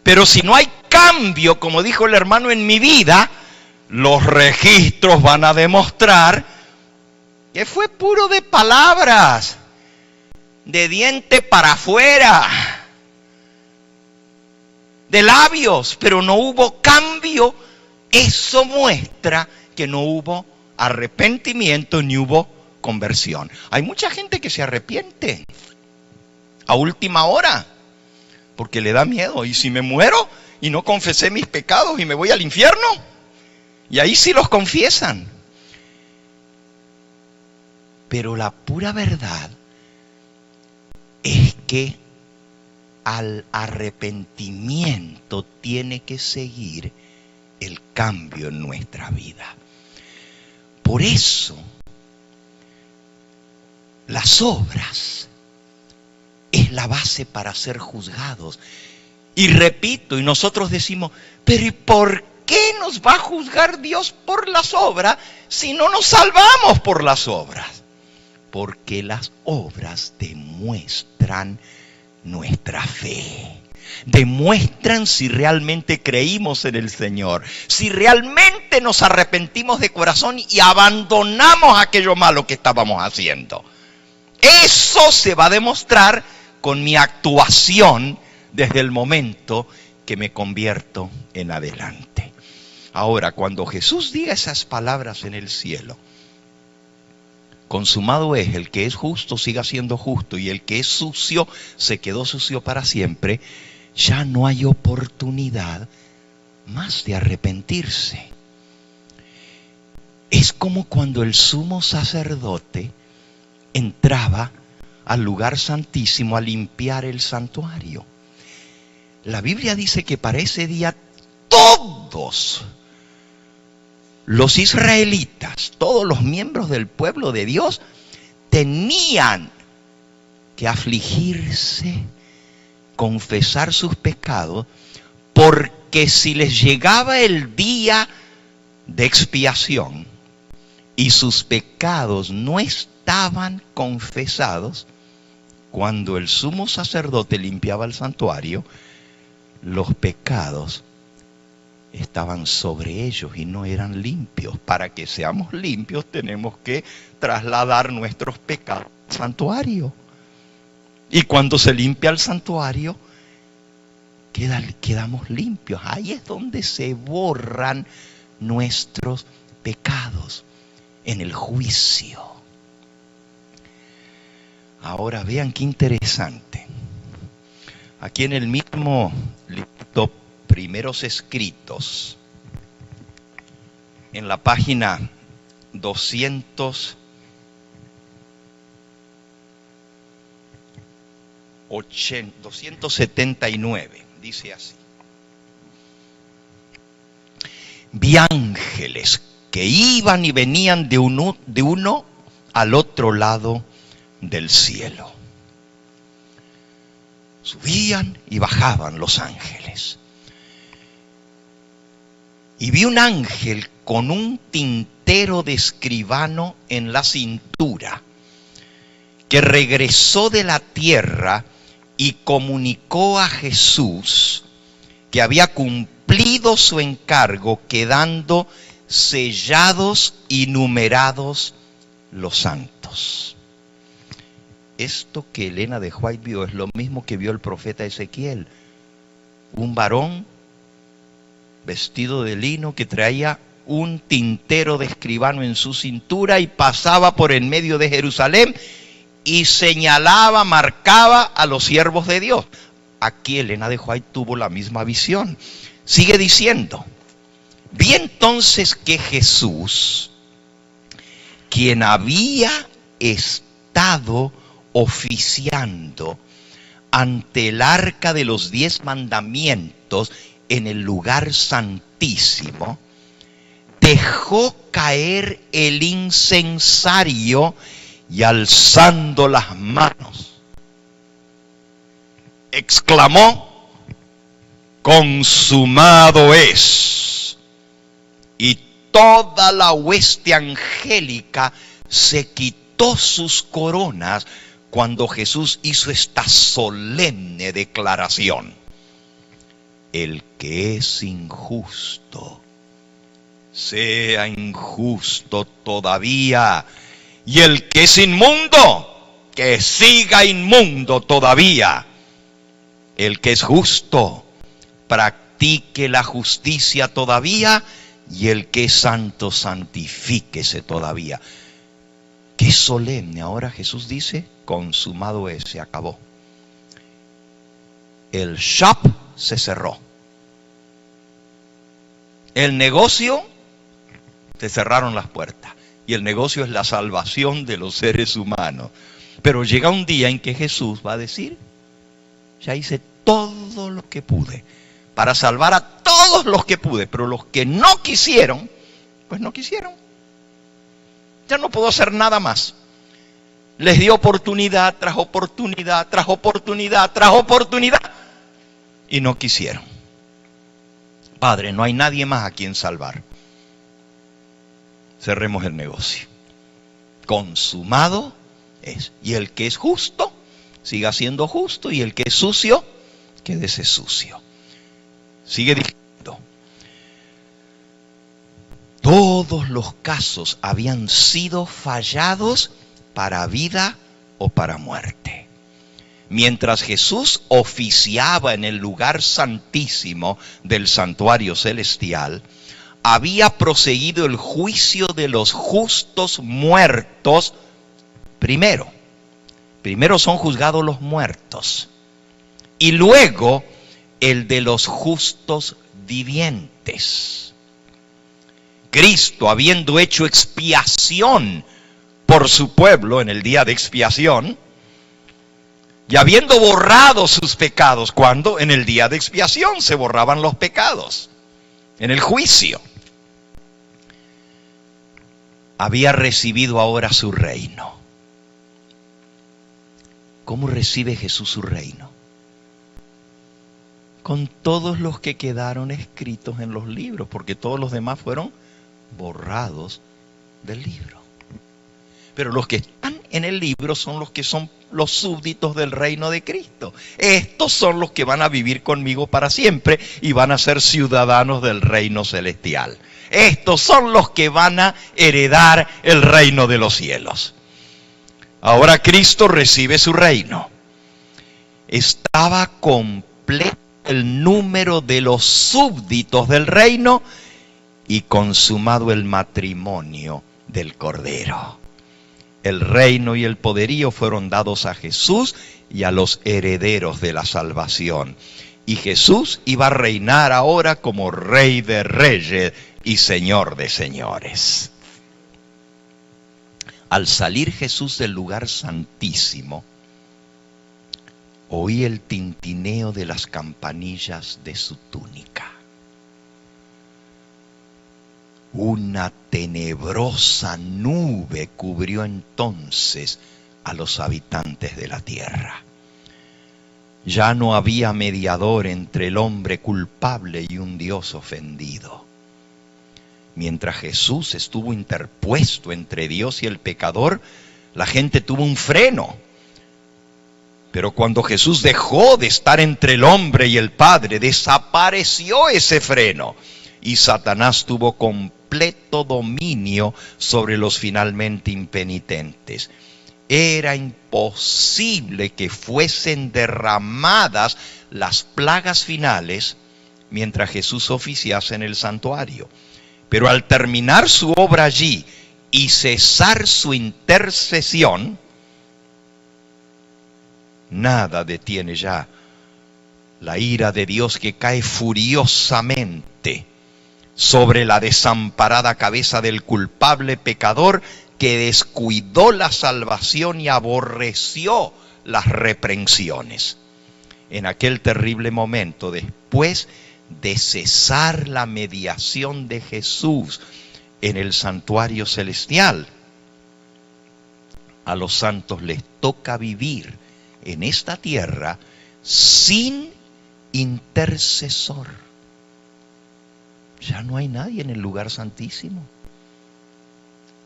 pero si no hay cambio, como dijo el hermano, en mi vida, los registros van a demostrar que fue puro de palabras, de diente para afuera, de labios, pero no hubo cambio. Eso muestra que no hubo arrepentimiento ni hubo conversión. Hay mucha gente que se arrepiente a última hora porque le da miedo. ¿Y si me muero y no confesé mis pecados y me voy al infierno? Y ahí sí los confiesan. Pero la pura verdad es que al arrepentimiento tiene que seguir el cambio en nuestra vida. Por eso, las obras es la base para ser juzgados. Y repito, y nosotros decimos: pero ¿y por qué nos va a juzgar Dios por las obras si no nos salvamos por las obras? Porque las obras demuestran nuestra fe. Demuestran si realmente creímos en el Señor, si realmente nos arrepentimos de corazón y abandonamos aquello malo que estábamos haciendo. Eso se va a demostrar con mi actuación desde el momento que me convierto en adelante. Ahora, cuando Jesús diga esas palabras en el cielo: consumado es, el que es justo siga siendo justo y el que es sucio se quedó sucio para siempre, ya no hay oportunidad más de arrepentirse. Es como cuando el sumo sacerdote entraba al lugar santísimo a limpiar el santuario. La Biblia dice que para ese día todos los israelitas, todos los miembros del pueblo de Dios, tenían que afligirse, confesar sus pecados, porque si les llegaba el día de expiación y sus pecados no estaban confesados, cuando el sumo sacerdote limpiaba el santuario, los pecados estaban sobre ellos y no eran limpios. Para que seamos limpios tenemos que trasladar nuestros pecados al santuario. Y cuando se limpia el santuario, quedamos limpios. Ahí es donde se borran nuestros pecados, en el juicio. Ahora vean qué interesante. Aquí en el mismo libro Primeros Escritos, en la página 279, dice así: vi ángeles que iban y venían de uno al otro lado del cielo. Subían y bajaban los ángeles. Y vi un ángel con un tintero de escribano en la cintura, que regresó de la tierra y comunicó a Jesús que había cumplido su encargo, quedando sellados y numerados los santos. Esto que Elena de White vio es lo mismo que vio el profeta Ezequiel. Un varón vestido de lino que traía un tintero de escribano en su cintura y pasaba por en medio de Jerusalén y señalaba, marcaba a los siervos de Dios. Aquí Elena de White tuvo la misma visión. Sigue diciendo: vi entonces que Jesús, quien había estado oficiando ante el arca de los 10 mandamientos en el lugar santísimo, dejó caer el incensario y, alzando las manos, exclamó: consumado es. Y toda la hueste angélica se quitó sus coronas cuando Jesús hizo esta solemne declaración: el que es injusto, sea injusto todavía, y el que es inmundo, que siga inmundo todavía. El que es justo, practique la justicia todavía, y el que es santo, santifíquese todavía. Qué solemne. Ahora Jesús dice: consumado es, se acabó. El shop se cerró. El negocio, se cerraron las puertas. Y el negocio es la salvación de los seres humanos. Pero llega un día en que Jesús va a decir: ya hice todo lo que pude para salvar a todos los que pude, pero los que no quisieron, pues no quisieron. Ya no puedo hacer nada más. Les di oportunidad tras oportunidad, tras oportunidad, tras oportunidad, y no quisieron. Padre, no hay nadie más a quien salvar. Cerremos el negocio. Consumado es. Y el que es justo, siga siendo justo, y el que es sucio, quédese sucio. Sigue diciendo: todos los casos habían sido fallados para vida o para muerte. Mientras Jesús oficiaba en el lugar santísimo del santuario celestial, había proseguido el juicio de los justos muertos primero. Primero son juzgados los muertos y luego el de los justos vivientes. Cristo, habiendo hecho expiación por su pueblo en el día de expiación, y habiendo borrado sus pecados, ¿cuándo? En el día de expiación se borraban los pecados. en el juicio, había recibido ahora su reino. ¿Cómo recibe Jesús su reino? Con todos los que quedaron escritos en los libros, porque todos los demás fueron borrados del libro. Pero los que están en el libro son los que son los súbditos del reino de Cristo. Estos son los que van a vivir conmigo para siempre y van a ser ciudadanos del reino celestial. Estos son los que van a heredar el reino de los cielos. Ahora Cristo recibe su reino. Estaba completo el número de los súbditos del reino y consumado el matrimonio del Cordero. El reino y el poderío fueron dados a Jesús y a los herederos de la salvación. Y Jesús iba a reinar ahora como Rey de Reyes y Señor de Señores. Al salir Jesús del lugar santísimo, oí el tintineo de las campanillas de su túnica. Una tenebrosa nube cubrió entonces a los habitantes de la tierra. Ya no había mediador entre el hombre culpable y un Dios ofendido. Mientras Jesús estuvo interpuesto entre Dios y el pecador, la gente tuvo un freno. Pero cuando Jesús dejó de estar entre el hombre y el Padre, desapareció ese freno. Y Satanás tuvo completo dominio sobre los finalmente impenitentes. Era imposible que fuesen derramadas las plagas finales mientras Jesús oficiase en el santuario. Pero al terminar su obra allí y cesar su intercesión, nada detiene ya la ira de Dios que cae furiosamente sobre la desamparada cabeza del culpable pecador que descuidó la salvación y aborreció las reprensiones. En aquel terrible momento, después de cesar la mediación de Jesús en el santuario celestial, a los santos les toca vivir en esta tierra sin intercesor. Ya no hay nadie en el lugar santísimo.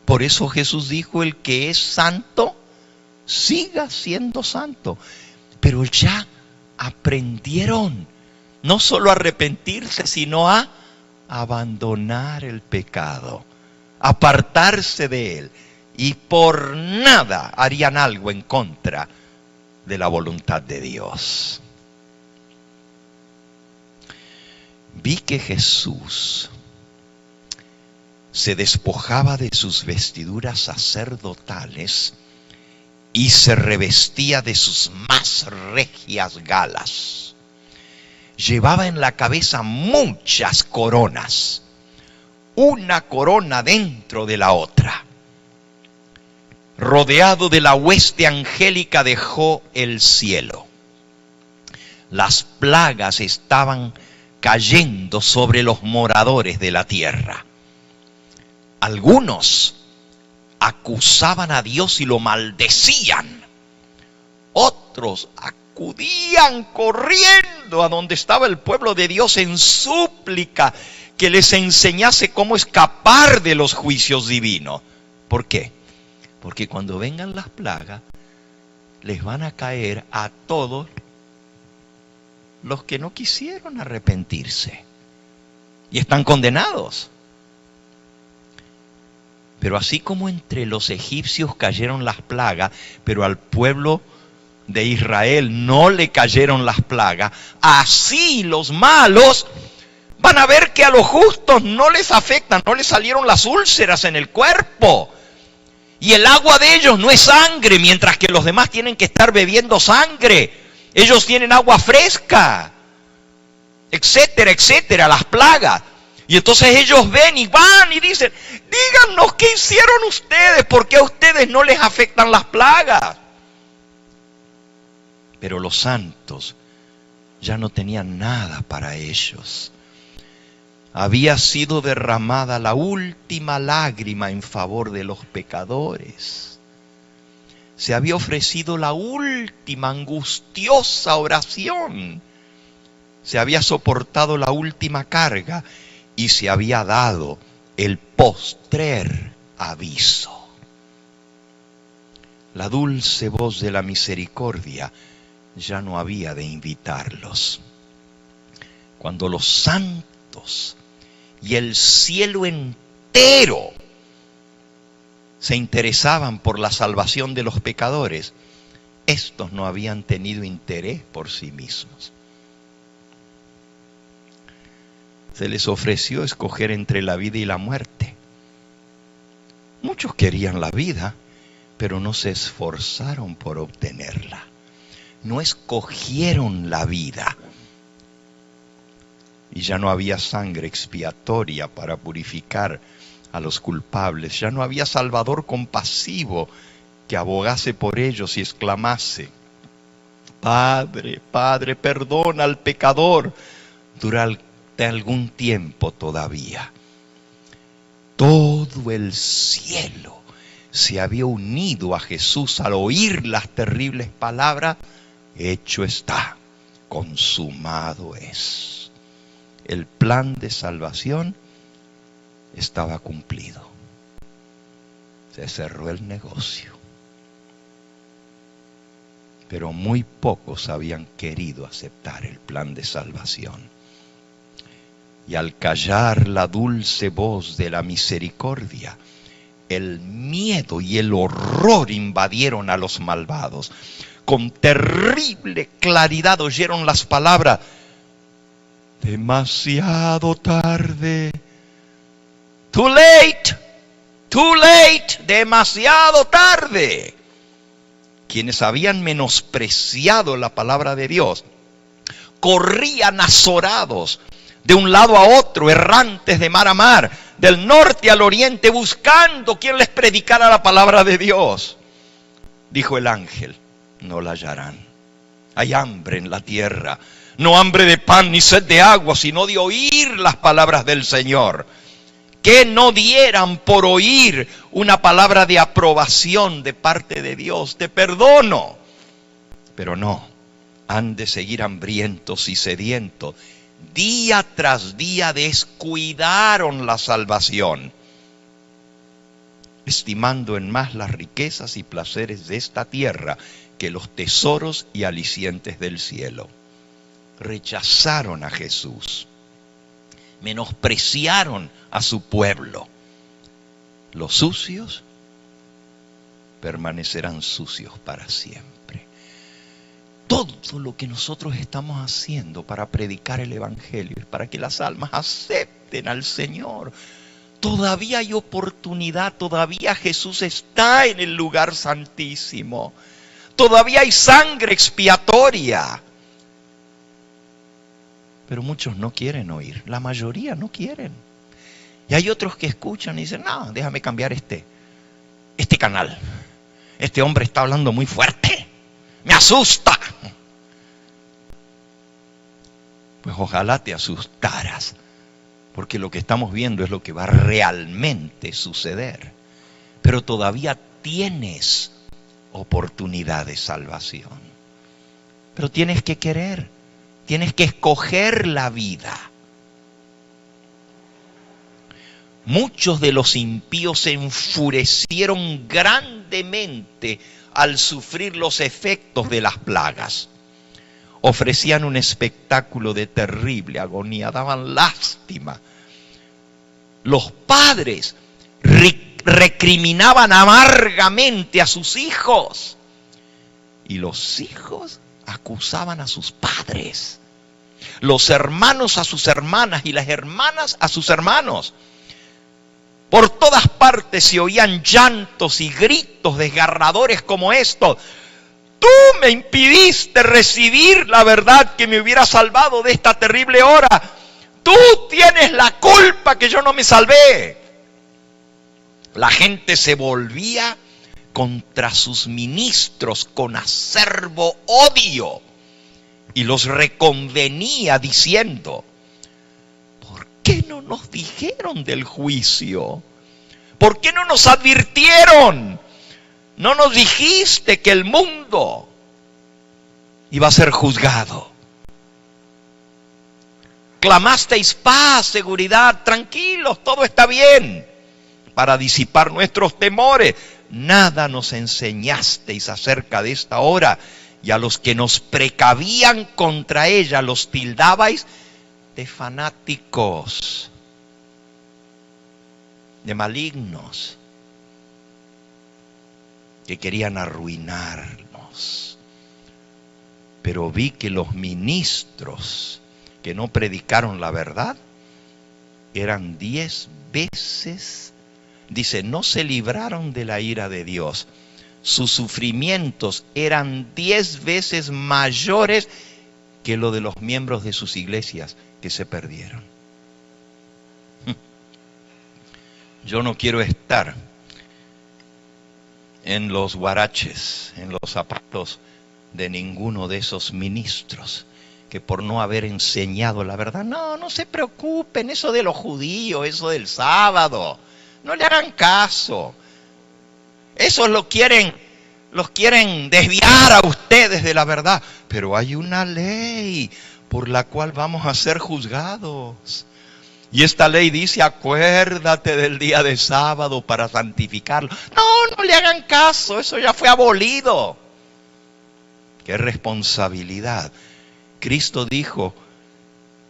Por eso Jesús dijo: el que es santo, siga siendo santo. Pero ya aprendieron no solo a arrepentirse, sino a abandonar el pecado, apartarse de él, y por nada harían algo en contra de la voluntad de Dios. Vi que Jesús se despojaba de sus vestiduras sacerdotales y se revestía de sus más regias galas. Llevaba en la cabeza muchas coronas, una corona dentro de la otra. Rodeado de la hueste angélica dejó el cielo. Las plagas estaban cayendo sobre los moradores de la tierra. Algunos acusaban a Dios y lo maldecían. Otros acudían corriendo a donde estaba el pueblo de Dios en súplica que les enseñase cómo escapar de los juicios divinos. ¿Por qué? Porque cuando vengan las plagas, les van a caer a todos los que no quisieron arrepentirse y están condenados. Pero así como entre los egipcios cayeron las plagas, pero al pueblo de Israel no le cayeron las plagas, así los malos van a ver que a los justos no les afectan, no les salieron las úlceras en el cuerpo. Y el agua de ellos no es sangre, mientras que los demás tienen que estar bebiendo sangre. Ellos tienen agua fresca, etcétera, etcétera, las plagas. Y entonces ellos ven y van y dicen: díganos qué hicieron ustedes, ¿por qué a ustedes no les afectan las plagas? Pero los santos ya no tenían nada para ellos. había sido derramada la última lágrima en favor de los pecadores. Se había ofrecido la última angustiosa oración. Se había soportado la última carga y se había dado el postrer aviso. La dulce voz de la misericordia ya no había de invitarlos. Cuando los santos y el cielo entero se interesaban por la salvación de los pecadores, estos no habían tenido interés por sí mismos. Se les ofreció escoger entre la vida y la muerte. Muchos querían la vida, pero no se esforzaron por obtenerla. No escogieron la vida. Y ya no había sangre expiatoria para purificar a los culpables. Ya no había Salvador compasivo que abogase por ellos y exclamase: Padre, Padre, perdona al pecador durante algún tiempo todavía. Todo el cielo se había unido a Jesús al oír las terribles palabras: hecho está, consumado es. El plan de salvación estaba cumplido. Se cerró el negocio. Pero muy pocos habían querido aceptar el plan de salvación. Y al callar la dulce voz de la misericordia, el miedo y el horror invadieron a los malvados. Con terrible claridad oyeron las palabras: demasiado tarde. Too late, demasiado tarde. Quienes habían menospreciado la palabra de Dios corrían azorados de un lado a otro, errantes de mar a mar, del norte al oriente, buscando quien les predicara la palabra de Dios. Dijo el ángel: no la hallarán. Hay hambre en la tierra, no hambre de pan ni sed de agua, sino de oír las palabras del Señor. Que no dieran por oír una palabra de aprobación de parte de Dios: te perdono. Pero no, han de seguir hambrientos y sedientos. Día tras día descuidaron la salvación, estimando en más las riquezas y placeres de esta tierra que los tesoros y alicientes del cielo. Rechazaron a Jesús, menospreciaron a su pueblo. Los sucios permanecerán sucios para siempre. Todo lo que nosotros estamos haciendo para predicar el Evangelio es para que las almas acepten al Señor. Todavía hay oportunidad, todavía Jesús está en el lugar santísimo. Todavía hay sangre expiatoria. Pero muchos no quieren oír, la mayoría no quieren. Y hay otros que escuchan y dicen: no, déjame cambiar este canal. Este hombre está hablando muy fuerte, me asusta. Pues ojalá te asustaras, porque lo que estamos viendo es lo que va a realmente suceder. Pero todavía tienes oportunidad de salvación. Pero tienes que querer, tienes que escoger la vida. Muchos de los impíos se enfurecieron grandemente al sufrir los efectos de las plagas. Ofrecían un espectáculo de terrible agonía, daban lástima. Los padres recriminaban amargamente a sus hijos y los hijos acusaban a sus padres. Los hermanos a sus hermanas y las hermanas a sus hermanos. Por todas partes se oían llantos y gritos desgarradores como estos: tú me impidiste recibir la verdad que me hubiera salvado de esta terrible hora. Tú tienes la culpa que yo no me salvé. La gente se volvía contra sus ministros con acerbo odio y los reconvenía diciendo: ¿por qué no nos dijeron del juicio? ¿Por qué no nos advirtieron? No nos dijiste que el mundo iba a ser juzgado. Clamasteis paz, seguridad, tranquilos, todo está bien, para disipar nuestros temores. Nada nos enseñasteis acerca de esta hora, y a los que nos precavían contra ella los tildabais de fanáticos, de malignos, que querían arruinarnos. Pero vi que los ministros que no predicaron la verdad eran 10 veces, dice, no se libraron de la ira de Dios. Sus sufrimientos eran 10 veces mayores que lo de los miembros de sus iglesias que se perdieron. Yo no quiero estar en los huaraches, en los zapatos de ninguno de esos ministros que por no haber enseñado la verdad, no se preocupen, eso de los judíos, eso del sábado, no le hagan caso. Esos los quieren desviar a ustedes de la verdad. Pero hay una ley por la cual vamos a ser juzgados. Y esta ley dice, acuérdate del día de sábado para santificarlo. No le hagan caso, eso ya fue abolido. ¡Qué responsabilidad! Cristo dijo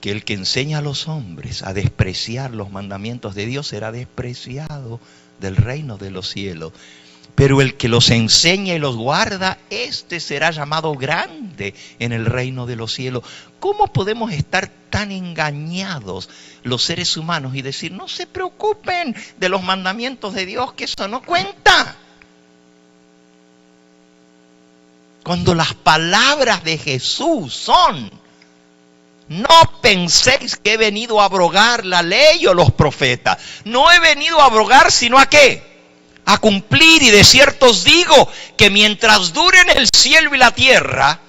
que el que enseña a los hombres a despreciar los mandamientos de Dios será despreciado del reino de los cielos. Pero el que los enseña y los guarda, este será llamado grande en el reino de los cielos. ¿Cómo podemos estar tan engañados los seres humanos y decir, no se preocupen de los mandamientos de Dios, que eso no cuenta? Cuando las palabras de Jesús son, no penséis que he venido a abrogar la ley o los profetas. No he venido a abrogar, sino ¿a qué? A cumplir. Y de cierto os digo que mientras duren el cielo y la tierra,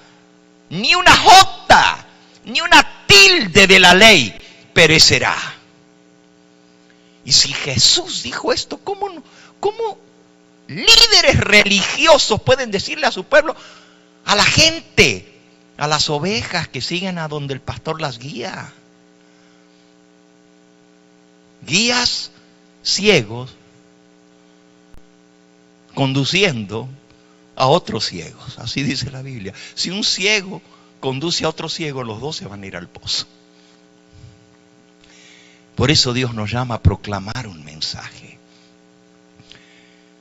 ni una jota, ni una tilde de la ley perecerá. Y si Jesús dijo esto, ¿cómo líderes religiosos pueden decirle a su pueblo, a la gente, a las ovejas que siguen a donde el pastor las guía? Guías ciegos conduciendo a otros ciegos, así dice la Biblia. Si un ciego conduce a otro ciego, los dos se van a ir al pozo. Por eso Dios nos llama a proclamar un mensaje.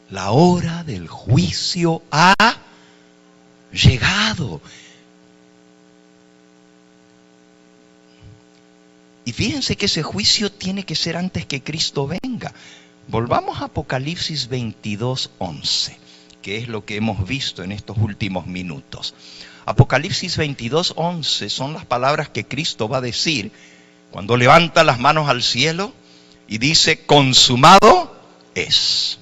La hora del juicio ha llegado. Y fíjense que ese juicio tiene que ser antes que Cristo venga. Volvamos a Apocalipsis 22:11, que es lo que hemos visto en estos últimos minutos. Apocalipsis 22:11 son las palabras que Cristo va a decir cuando levanta las manos al cielo y dice, consumado es.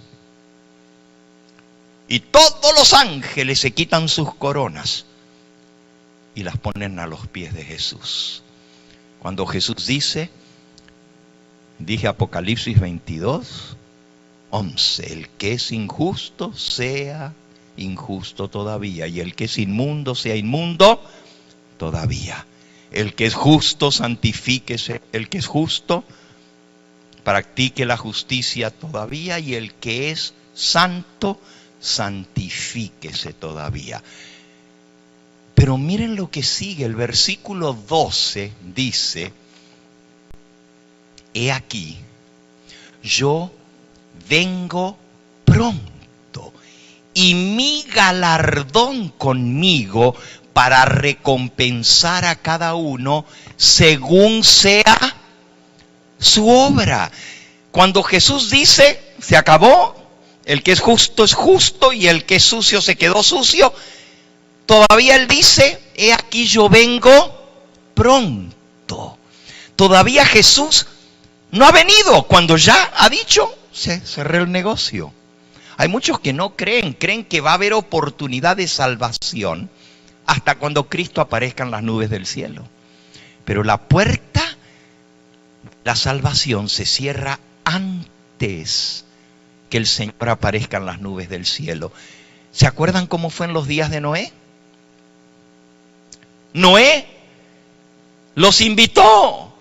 Y todos los ángeles se quitan sus coronas y las ponen a los pies de Jesús. Cuando Jesús dije Apocalipsis 22:11, el que es injusto sea injusto todavía, y el que es inmundo sea inmundo todavía. El que es justo santifíquese, el que es justo practique la justicia todavía, y el que es santo santifíquese todavía. Pero miren lo que sigue, el versículo 12 dice, he aquí, yo vengo pronto, y mi galardón conmigo para recompensar a cada uno según sea su obra. Cuando Jesús dice, se acabó, el que es justo y el que es sucio se quedó sucio, todavía Él dice, he aquí yo vengo pronto. Todavía Jesús no ha venido, cuando ya ha dicho, se cerró el negocio. Hay muchos que no creen que va a haber oportunidad de salvación hasta cuando Cristo aparezca en las nubes del cielo. Pero la puerta La salvación se cierra antes que el Señor aparezca en las nubes del cielo. ¿Se acuerdan cómo fue en los días de Noé? Noé los invitó.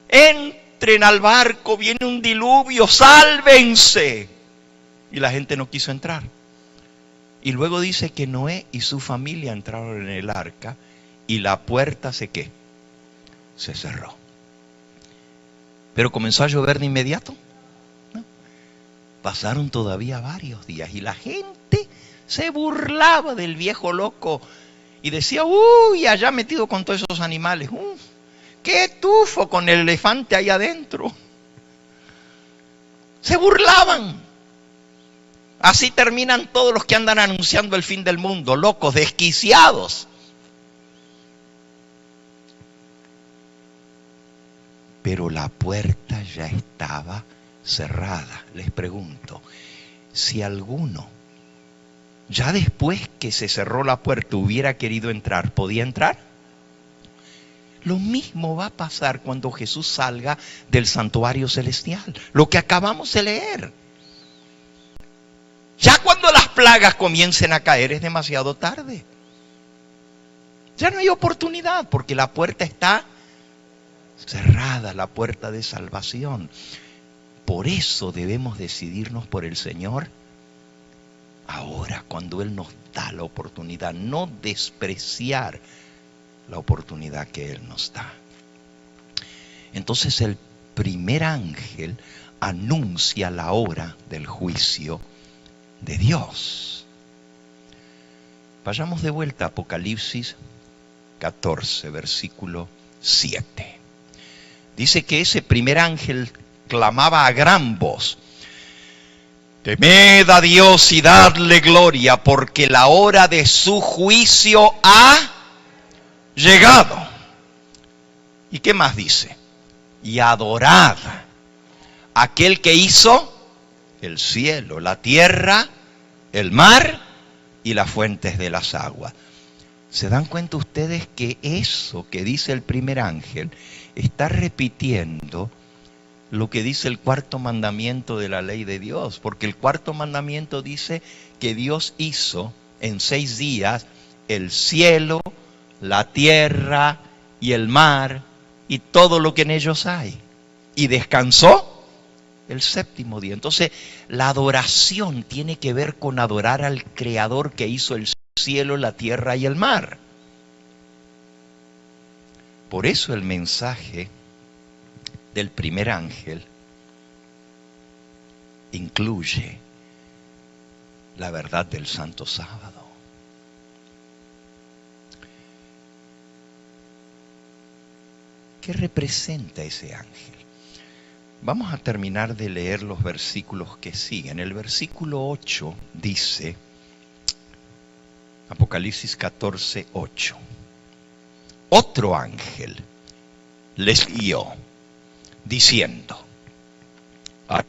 Entren al barco, viene un diluvio, sálvense. Y la gente no quiso entrar. Y luego dice que Noé y su familia entraron en el arca y la puerta se cerró. Pero comenzó a llover de inmediato. ¿No? Pasaron todavía varios días y la gente se burlaba del viejo loco y decía, uy, allá metido con todos esos animales, qué tufo con el elefante ahí adentro. Se burlaban. Así terminan todos los que andan anunciando el fin del mundo, locos, desquiciados. Pero la puerta ya estaba cerrada. Les pregunto, si alguno, ya después que se cerró la puerta, hubiera querido entrar, ¿podía entrar? Lo mismo va a pasar cuando Jesús salga del santuario celestial. Lo que acabamos de leer. Ya cuando las plagas comiencen a caer es demasiado tarde. Ya no hay oportunidad porque la puerta está cerrada, la puerta de salvación. Por eso debemos decidirnos por el Señor ahora, cuando Él nos da la oportunidad, no despreciar la oportunidad que Él nos da. Entonces el primer ángel anuncia la hora del juicio de Dios. Vayamos de vuelta a Apocalipsis 14, versículo 7. Dice que ese primer ángel clamaba a gran voz: temed a Dios y dadle gloria, porque la hora de su juicio ha llegado. ¿Y qué más dice? Y adorad a aquel que hizo el cielo, la tierra, el mar y las fuentes de las aguas. ¿Se dan cuenta ustedes que eso que dice el primer ángel está repitiendo lo que dice el cuarto mandamiento de la ley de Dios? Porque el cuarto mandamiento dice que Dios hizo en 6 días el cielo, la tierra y el mar y todo lo que en ellos hay. Y descansó el 7º día. Entonces, la adoración tiene que ver con adorar al Creador que hizo el cielo, la tierra y el mar. Por eso el mensaje del primer ángel incluye la verdad del Santo Sábado. ¿Qué representa ese ángel? Vamos a terminar de leer los versículos que siguen. El versículo 8 dice, Apocalipsis 14, 8. Otro ángel les guió, diciendo: ha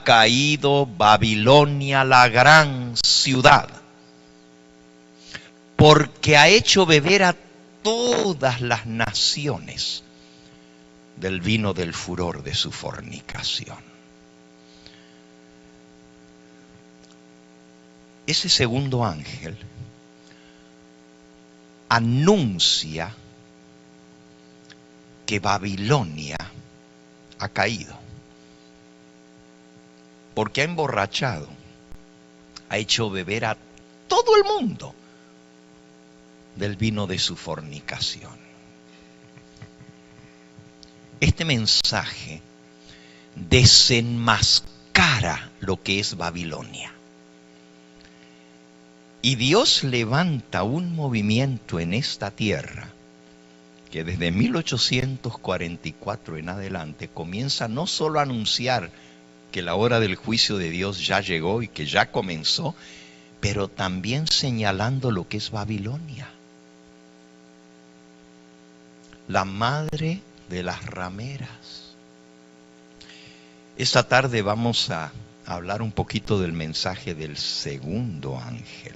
caído Babilonia, la gran ciudad, porque ha hecho beber a todas las naciones del vino del furor de su fornicación. Ese segundo ángel anuncia que Babilonia ha caído, porque ha emborrachado, ha hecho beber a todo el mundo del vino de su fornicación. Este mensaje desenmascara lo que es Babilonia. Y Dios levanta un movimiento en esta tierra que desde 1844 en adelante comienza no solo a anunciar que la hora del juicio de Dios ya llegó y que ya comenzó, pero también señalando lo que es Babilonia, la madre de las rameras. Esta tarde vamos a hablar un poquito del mensaje del segundo ángel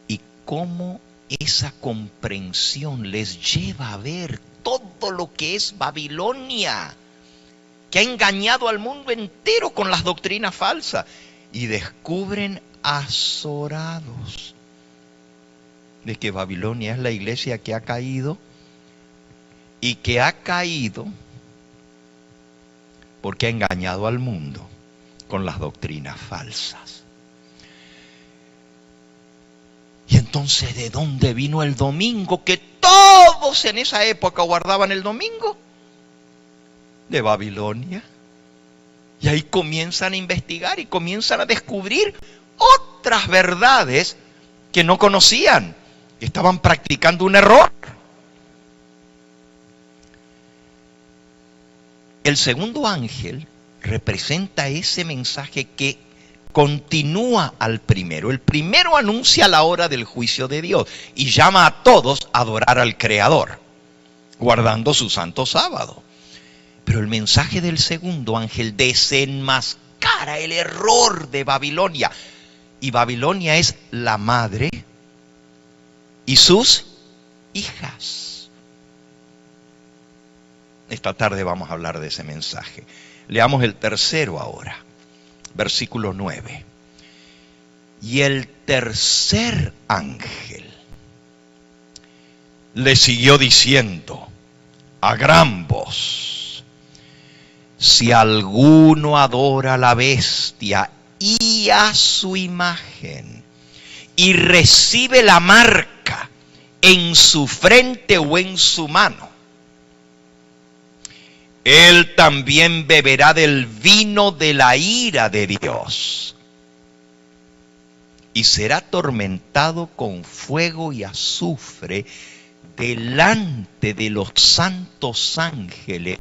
y cómo esa comprensión les lleva a ver todo lo que es Babilonia, que ha engañado al mundo entero con las doctrinas falsas, y descubren azorados de que Babilonia es la iglesia que ha caído, y que ha caído porque ha engañado al mundo con las doctrinas falsas. Y entonces, ¿de dónde vino el domingo? Que todos en esa época guardaban el domingo. De Babilonia. Y ahí comienzan a investigar y comienzan a descubrir otras verdades que no conocían, que estaban practicando un error. El segundo ángel representa ese mensaje que continúa al primero. El primero anuncia la hora del juicio de Dios y llama a todos a adorar al Creador, guardando su santo sábado. Pero el mensaje del segundo ángel desenmascara el error de Babilonia. Y Babilonia es la madre y sus hijas. Esta tarde vamos a hablar de ese mensaje. Leamos el tercero ahora. Versículo 9. Y el tercer ángel le siguió diciendo a gran voz: si alguno adora a la bestia y a su imagen y recibe la marca en su frente o en su mano, él también beberá del vino de la ira de Dios y será atormentado con fuego y azufre delante de los santos ángeles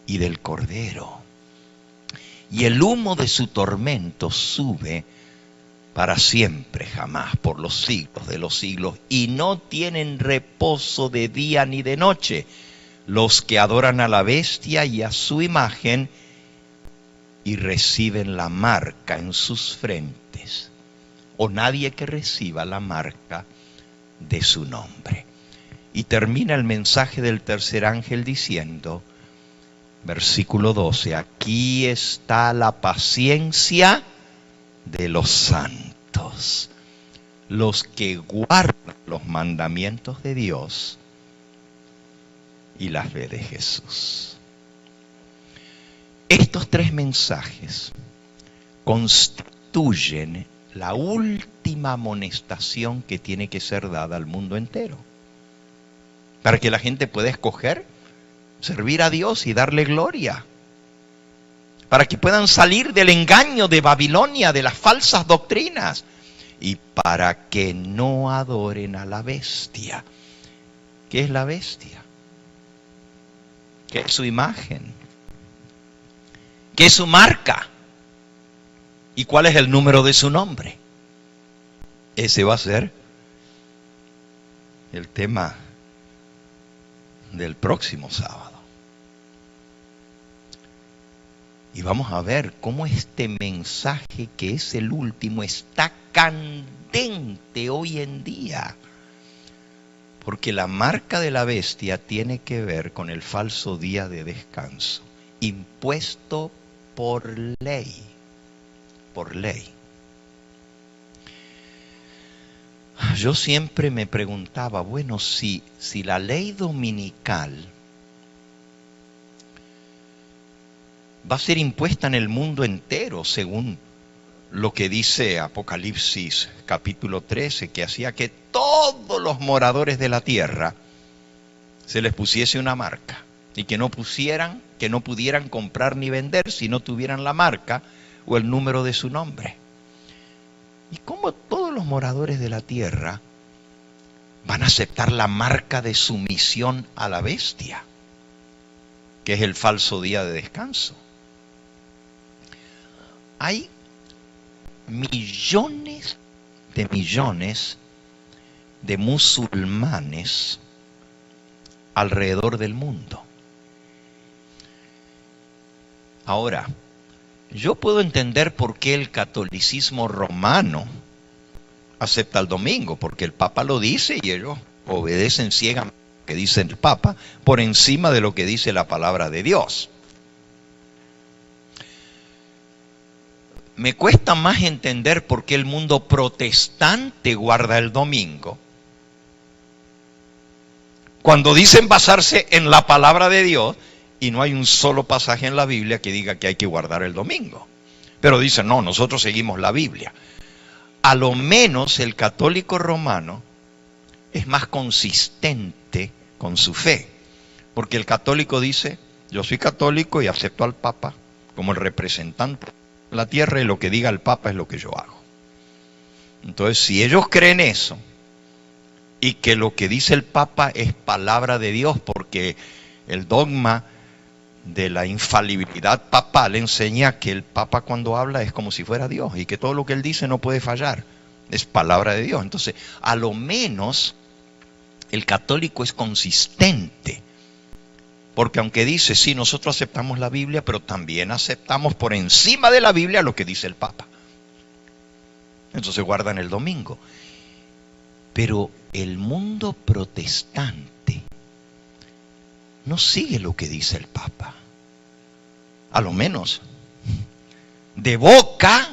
y del Cordero. Y el humo de su tormento sube para siempre, jamás, por los siglos de los siglos. Y no tienen reposo de día ni de noche los que adoran a la bestia y a su imagen y reciben la marca en sus frentes, o nadie que reciba la marca de su nombre. Y termina el mensaje del tercer ángel diciendo, versículo 12, aquí está la paciencia de los santos, los que guardan los mandamientos de Dios y la fe de Jesús. Estos tres mensajes constituyen la última amonestación que tiene que ser dada al mundo entero, para que la gente pueda escoger servir a Dios y darle gloria, para que puedan salir del engaño de Babilonia, de las falsas doctrinas, y para que no adoren a la bestia. ¿Qué es la bestia? ¿Qué es su imagen? ¿Qué es su marca? ¿Y cuál es el número de su nombre? Ese va a ser el tema del próximo sábado. Y vamos a ver cómo este mensaje, que es el último, está candente hoy en día. Porque la marca de la bestia tiene que ver con el falso día de descanso, impuesto por ley. Por ley. Yo siempre me preguntaba, bueno, si la ley dominical va a ser impuesta en el mundo entero, según lo que dice Apocalipsis capítulo 13, que hacía que todos los moradores de la tierra se les pusiese una marca y que no pudieran comprar ni vender si no tuvieran la marca o el número de su nombre. ¿Y cómo todos los moradores de la tierra van a aceptar la marca de sumisión a la bestia, que es el falso día de descanso? Hay millones de musulmanes alrededor del mundo. Ahora, yo puedo entender por qué el catolicismo romano acepta el domingo, porque el Papa lo dice y ellos obedecen ciegamente que dice el Papa por encima de lo que dice la palabra de Dios. Me cuesta más entender por qué el mundo protestante guarda el domingo, cuando dicen basarse en la palabra de Dios y no hay un solo pasaje en la Biblia que diga que hay que guardar el domingo. Pero dicen, no, nosotros seguimos la Biblia. A lo menos el católico romano es más consistente con su fe, porque el católico dice, yo soy católico y acepto al Papa como el representante de la tierra y lo que diga el Papa es lo que yo hago. Entonces, si ellos creen eso y que lo que dice el Papa es palabra de Dios, porque el dogma de la infalibilidad papal enseña que el Papa cuando habla es como si fuera Dios y que todo lo que él dice no puede fallar, es palabra de Dios. Entonces, a lo menos el católico es consistente, porque aunque dice, sí, nosotros aceptamos la Biblia, pero también aceptamos por encima de la Biblia lo que dice el Papa. Entonces guardan el domingo. Pero el mundo protestante no sigue lo que dice el Papa. A lo menos de boca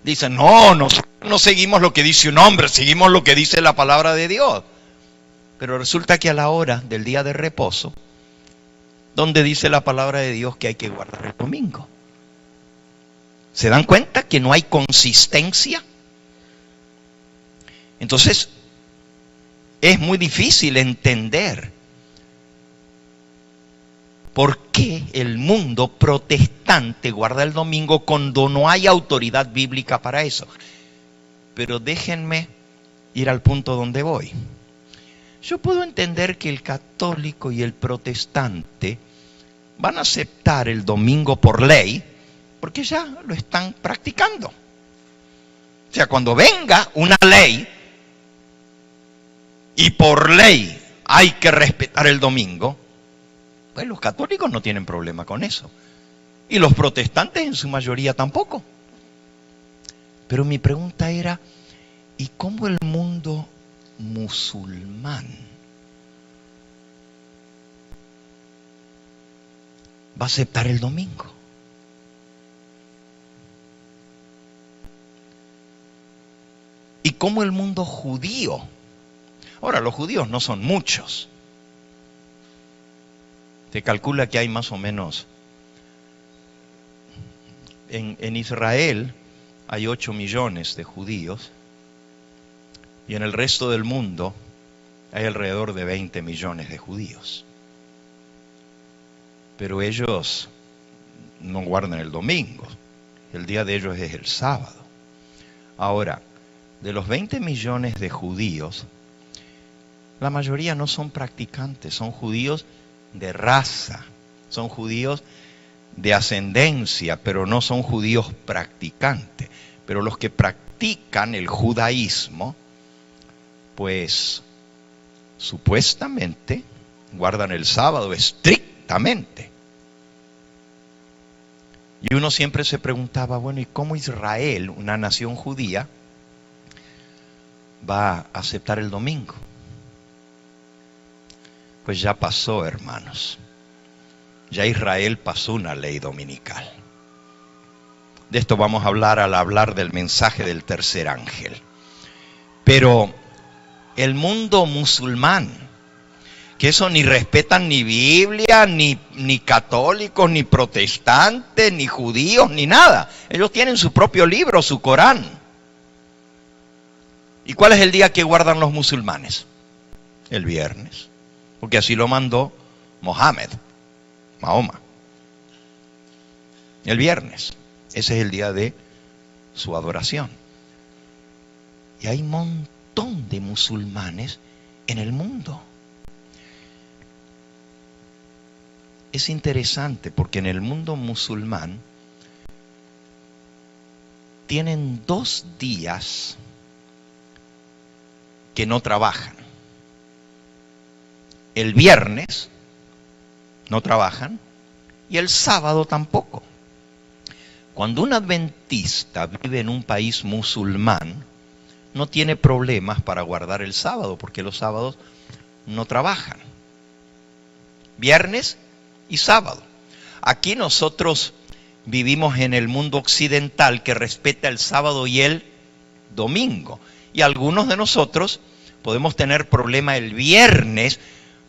dicen, no seguimos lo que dice un hombre, seguimos lo que dice la palabra de Dios. Pero resulta que a la hora del día de reposo, donde dice la palabra de Dios que hay que guardar el domingo, ¿se dan cuenta que no hay consistencia? Entonces, es muy difícil entender por qué el mundo protestante guarda el domingo cuando no hay autoridad bíblica para eso. Pero déjenme ir al punto donde voy. Yo puedo entender que el católico y el protestante van a aceptar el domingo por ley, porque ya lo están practicando. O sea, cuando venga una ley, y por ley hay que respetar el domingo, pues los católicos no tienen problema con eso. Y los protestantes en su mayoría tampoco. Pero mi pregunta era, ¿y cómo el mundo musulmán va a aceptar el domingo? ¿Y cómo el mundo judío? Ahora, los judíos no son muchos. Se calcula que hay más o menos, en Israel hay 8 millones de judíos y en el resto del mundo hay alrededor de 20 millones de judíos. Pero ellos no guardan el domingo, el día de ellos es el sábado. Ahora, de los 20 millones de judíos, la mayoría no son practicantes, son judíos de raza, son judíos de ascendencia, pero no son judíos practicantes. Pero los que practican el judaísmo, pues supuestamente guardan el sábado estrictamente. Y uno siempre se preguntaba, bueno, ¿y cómo Israel, una nación judía, va a aceptar el domingo? Pues ya pasó, hermanos. Ya Israel pasó una ley dominical. De esto vamos a hablar al hablar del mensaje del tercer ángel. Pero el mundo musulmán, que eso ni respetan ni Biblia, ni católicos, ni protestantes, ni judíos, ni nada. Ellos tienen su propio libro, su Corán. ¿Y cuál es el día que guardan los musulmanes? El viernes. Porque así lo mandó Mahoma. El viernes. Ese es el día de su adoración. Y hay un montón de musulmanes en el mundo. Es interesante porque en el mundo musulmán tienen 2 días que no trabajan. El viernes no trabajan y el sábado tampoco. Cuando un adventista vive en un país musulmán, no tiene problemas para guardar el sábado, porque los sábados no trabajan. viernes y sábado. Aquí nosotros vivimos en el mundo occidental que respeta el sábado y el domingo. Y algunos de nosotros podemos tener problema el viernes,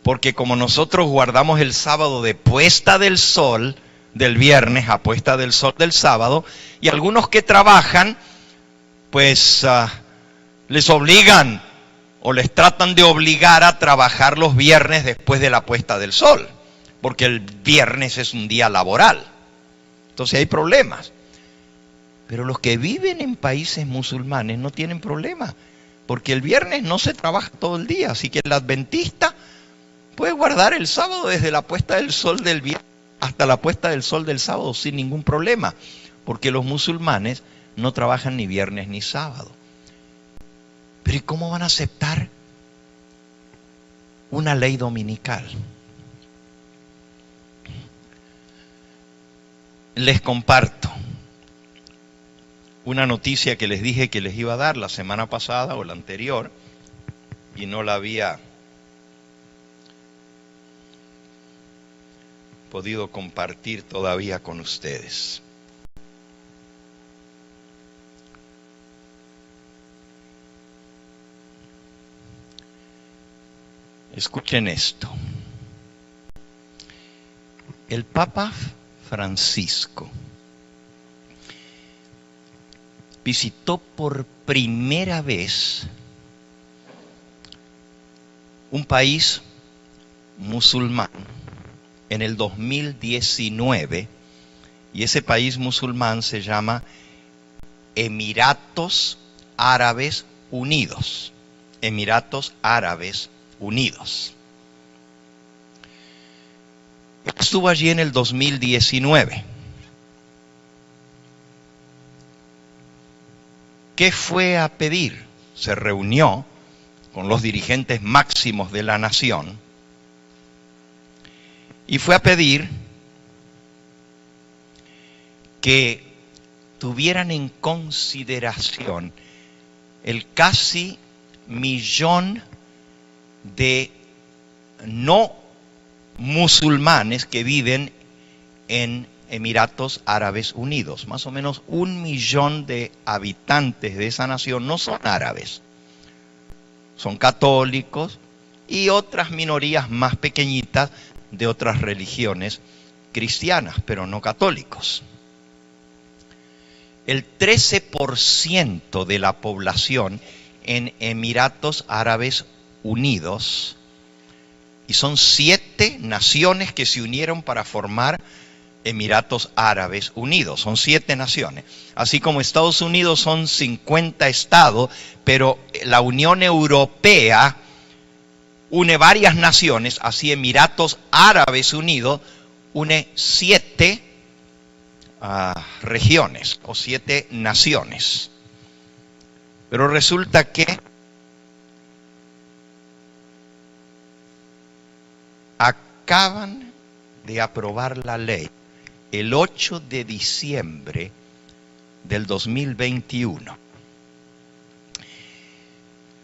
porque como nosotros guardamos el sábado de puesta del sol del viernes a puesta del sol del sábado, y algunos que trabajan, pues les obligan o les tratan de obligar a trabajar los viernes después de la puesta del sol, porque el viernes es un día laboral. Entonces hay problemas. Pero los que viven en países musulmanes no tienen problema, porque el viernes no se trabaja todo el día, así que el adventista puede guardar el sábado desde la puesta del sol del viernes hasta la puesta del sol del sábado sin ningún problema, porque los musulmanes no trabajan ni viernes ni sábado. Pero ¿y cómo van a aceptar una ley dominical? Les comparto una noticia que les dije que les iba a dar la semana pasada o la anterior y no la había podido compartir todavía con ustedes. Escuchen esto. El Papa Francisco visitó por primera vez un país musulmán en el 2019, y ese país musulmán se llama Emiratos Árabes Unidos. Emiratos Árabes Unidos. Estuvo allí en el 2019. ¿Qué fue a pedir? Se reunió con los dirigentes máximos de la nación y fue a pedir que tuvieran en consideración el casi 1 millón de no musulmanes que viven en Emiratos Árabes Unidos. Más o menos 1 millón de habitantes de esa nación no son árabes, son católicos y otras minorías más pequeñitas de otras religiones cristianas, pero no católicos. El 13% de la población en Emiratos Árabes Unidos, y son 7 naciones que se unieron para formar Emiratos Árabes Unidos, son 7 naciones. Así como Estados Unidos son 50 estados, pero la Unión Europea une varias naciones, así Emiratos Árabes Unidos une 7 regiones o 7 naciones. Pero resulta que acaban de aprobar la ley el 8 de diciembre del 2021.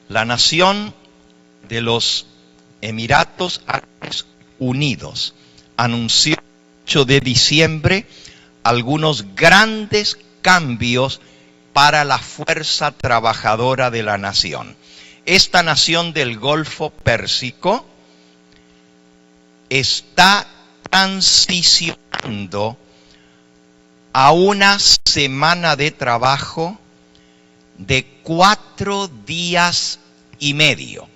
La nación de los Emiratos Árabes Unidos anunció el 8 de diciembre algunos grandes cambios para la fuerza trabajadora de la nación. Esta nación del Golfo Pérsico está transicionando a una semana de trabajo de 4 días y medio.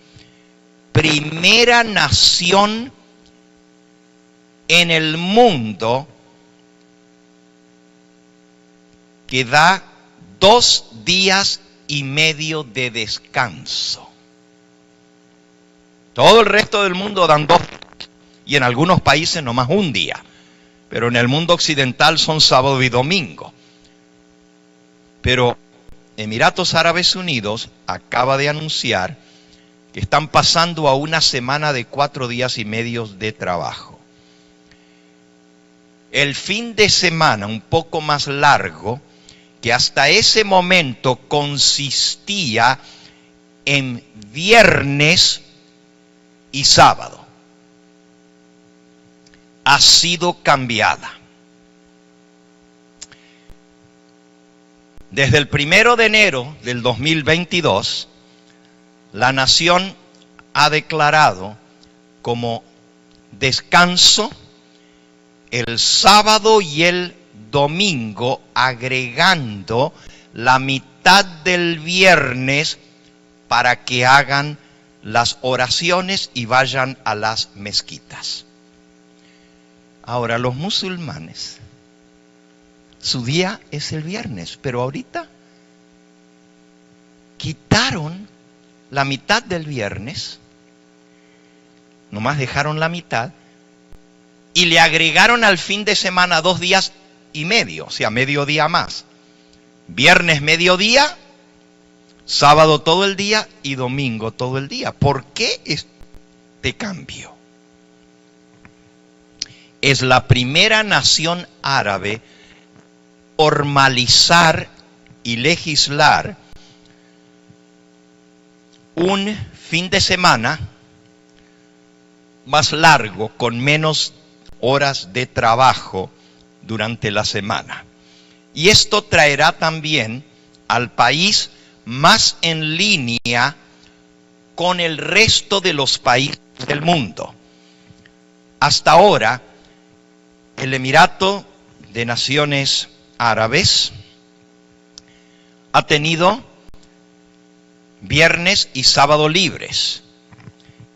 Primera nación en el mundo que da 2 días y medio de descanso. Todo el resto del mundo dan 2 días. Y en algunos países nomás 1 día. Pero en el mundo occidental son sábado y domingo. Pero Emiratos Árabes Unidos acaba de anunciar que están pasando a una semana de 4 días y medio de trabajo. El fin de semana un poco más largo, que hasta ese momento consistía en viernes y sábado. ha sido cambiada. Desde el 1 de enero del 2022, la nación ha declarado como descanso el sábado y el domingo, agregando la mitad del viernes para que hagan las oraciones y vayan a las mezquitas. Ahora, los musulmanes, su día es el viernes, pero ahorita quitaron la mitad del viernes, nomás dejaron la mitad, y le agregaron al fin de semana 2 días y medio, o sea, medio día más. Viernes mediodía, sábado todo el día y domingo todo el día. ¿Por qué este cambio? Es la primera nación árabe formalizar y legislar un fin de semana más largo, con menos horas de trabajo durante la semana. Y esto traerá también al país más en línea con el resto de los países del mundo. Hasta ahora, el Emirato de Naciones Árabes ha tenido viernes y sábado libres.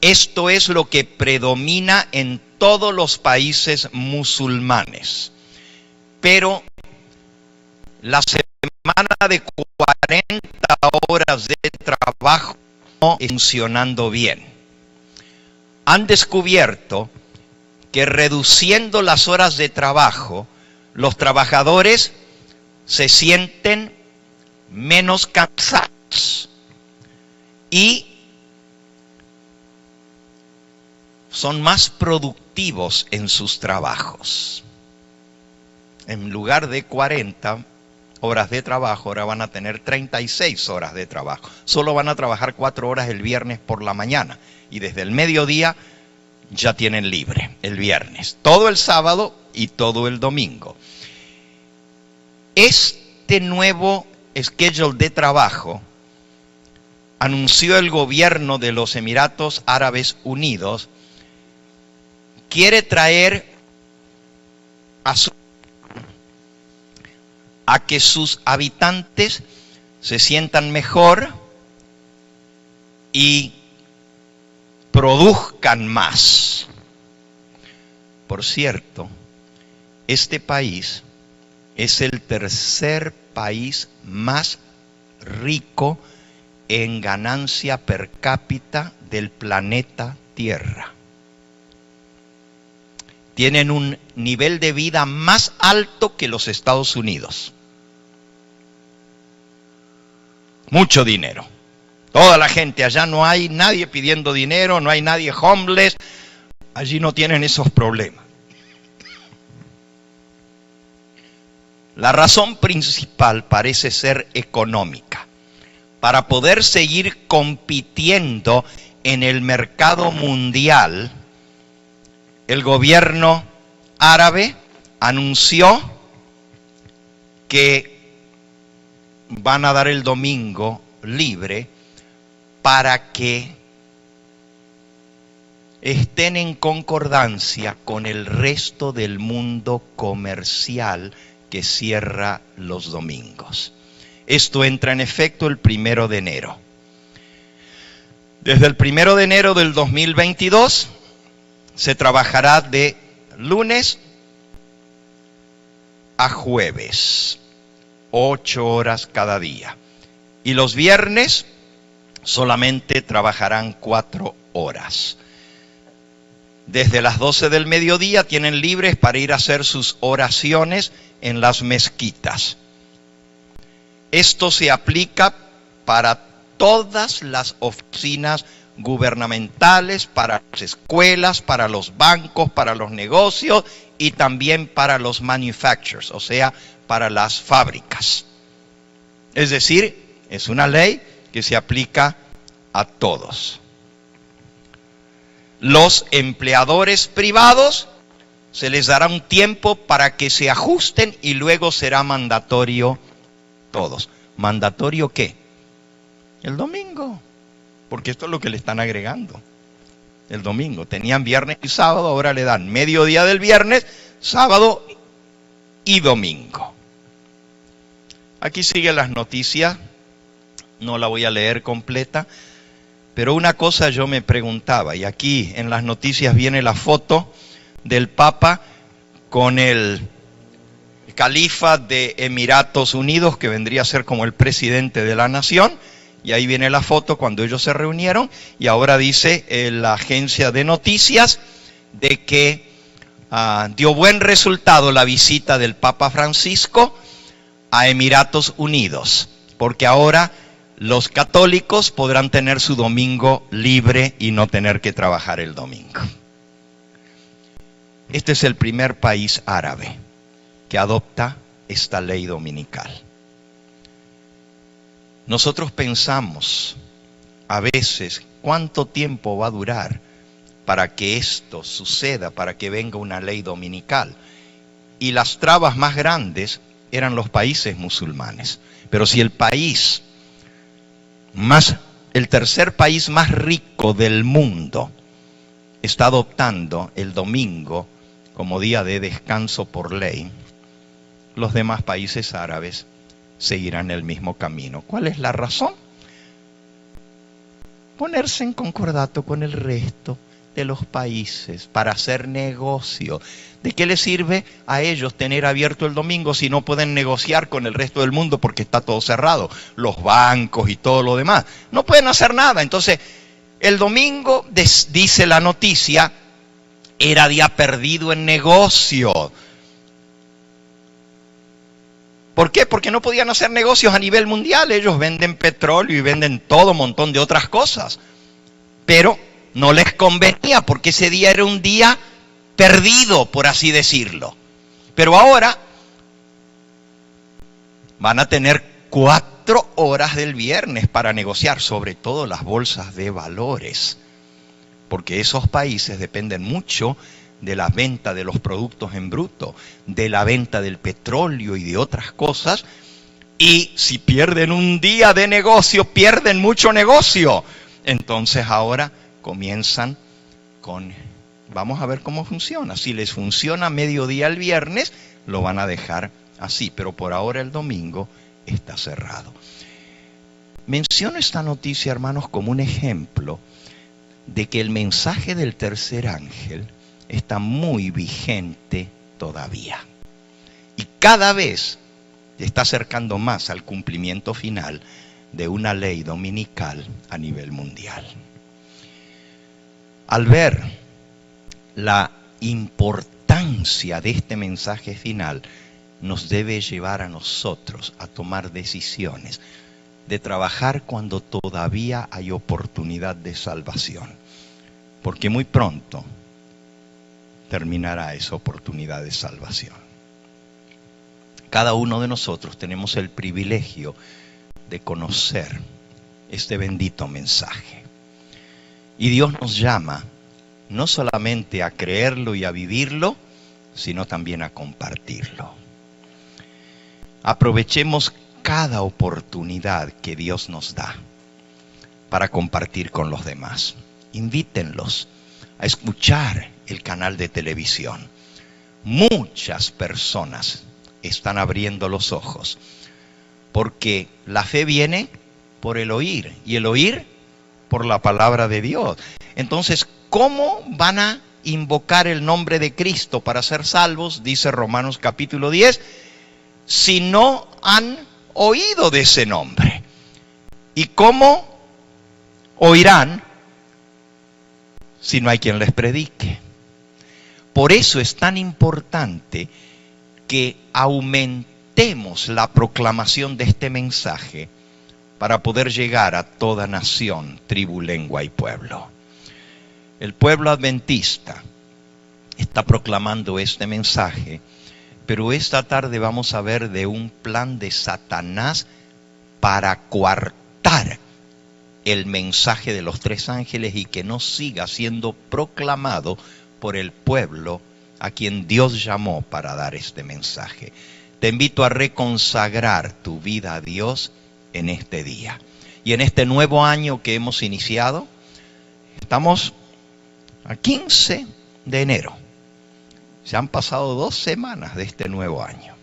Esto es lo que predomina en todos los países musulmanes. Pero la semana de 40 horas de trabajo no está funcionando bien. Han descubierto que reduciendo las horas de trabajo, los trabajadores se sienten menos cansados y son más productivos en sus trabajos. En lugar de 40 horas de trabajo, ahora van a tener 36 horas de trabajo. Solo van a trabajar 4 horas el viernes por la mañana. Y desde el mediodía ya tienen libre el viernes. Todo el sábado y todo el domingo. Este nuevo schedule de trabajo anunció el gobierno de los Emiratos Árabes Unidos. Quiere traer a que sus habitantes se sientan mejor y produzcan más. Por cierto, este país es el tercer país más rico en ganancia per cápita del planeta Tierra. Tienen un nivel de vida más alto que los Estados Unidos. Mucho dinero. Toda la gente, allá no hay nadie pidiendo dinero, no hay nadie homeless. Allí no tienen esos problemas. La razón principal parece ser económica. Para poder seguir compitiendo en el mercado mundial, el gobierno árabe anunció que van a dar el domingo libre para que estén en concordancia con el resto del mundo comercial que cierra los domingos. Esto entra en efecto el 1 de enero. Desde el 1 de enero del 2022 se trabajará de lunes a jueves, 8 horas cada día. Y los viernes solamente trabajarán 4 horas. Desde las 12 del mediodía tienen libres para ir a hacer sus oraciones en las mezquitas. Esto se aplica para todas las oficinas gubernamentales, para las escuelas, para los bancos, para los negocios y también para los manufacturers, o sea, para las fábricas. Es decir, es una ley que se aplica a todos. Los empleadores privados Se les dará un tiempo para que se ajusten y luego será mandatorio todos. ¿Mandatorio qué? El domingo. Porque esto es lo que le están agregando. El domingo. Tenían viernes y sábado, ahora le dan mediodía del viernes, sábado y domingo. Aquí siguen las noticias. No la voy a leer completa. Pero una cosa yo me preguntaba, y aquí en las noticias viene la foto del Papa con el califa de Emiratos Unidos, que vendría a ser como el presidente de la nación, y ahí viene la foto cuando ellos se reunieron, y ahora dice la agencia de noticias de que dio buen resultado la visita del Papa Francisco a Emiratos Unidos, porque ahora los católicos podrán tener su domingo libre y no tener que trabajar el domingo. Este es el primer país árabe que adopta esta ley dominical. Nosotros pensamos a veces cuánto tiempo va a durar para que esto suceda, para que venga una ley dominical. Y las trabas más grandes eran los países musulmanes. Pero si el tercer país más rico del mundo está adoptando el domingo como día de descanso por ley, los demás países árabes seguirán el mismo camino. ¿Cuál es la razón? Ponerse en concordato con el resto de los países para hacer negocio. ¿De qué les sirve a ellos tener abierto el domingo si no pueden negociar con el resto del mundo porque está todo cerrado? Los bancos y todo lo demás. No pueden hacer nada. Entonces, el domingo, dice la noticia, era día perdido en negocio. ¿Por qué? Porque no podían hacer negocios a nivel mundial. Ellos venden petróleo y venden todo un montón de otras cosas. Pero no les convenía porque ese día era un día perdido, por así decirlo. Pero ahora van a tener 4 horas del viernes para negociar, sobre todo las bolsas de valores. Porque esos países dependen mucho de la venta de los productos en bruto, de la venta del petróleo y de otras cosas. Y si pierden un día de negocio, pierden mucho negocio. Entonces ahora comienzan con, vamos a ver cómo funciona. Si les funciona mediodía el viernes, lo van a dejar así. Pero por ahora el domingo está cerrado. Menciono esta noticia, hermanos, como un ejemplo de que el mensaje del tercer ángel está muy vigente todavía. Y cada vez se está acercando más al cumplimiento final de una ley dominical a nivel mundial. Al ver la importancia de este mensaje final, nos debe llevar a nosotros a tomar decisiones de trabajar cuando todavía hay oportunidad de salvación. Porque muy pronto terminará esa oportunidad de salvación. Cada uno de nosotros tenemos el privilegio de conocer este bendito mensaje. Y Dios nos llama no solamente a creerlo y a vivirlo, sino también a compartirlo. Aprovechemos cada oportunidad que Dios nos da para compartir con los demás. Invítenlos a escuchar el canal de televisión. Muchas personas están abriendo los ojos, porque la fe viene por el oír, y el oír por la palabra de Dios. Entonces, ¿cómo van a invocar el nombre de Cristo para ser salvos? Dice Romanos capítulo 10, si no han oído de ese nombre. ¿Y cómo oirán si no hay quien les predique? Por eso es tan importante que aumentemos la proclamación de este mensaje para poder llegar a toda nación, tribu, lengua y pueblo. El pueblo adventista está proclamando este mensaje, pero esta tarde vamos a ver de un plan de Satanás para coartar el mensaje de los 3 ángeles y que no siga siendo proclamado por el pueblo a quien Dios llamó para dar este mensaje. Te invito a reconsagrar tu vida a Dios en este día. Y en este nuevo año que hemos iniciado, estamos a 15 de enero. Se han pasado 2 semanas de este nuevo año.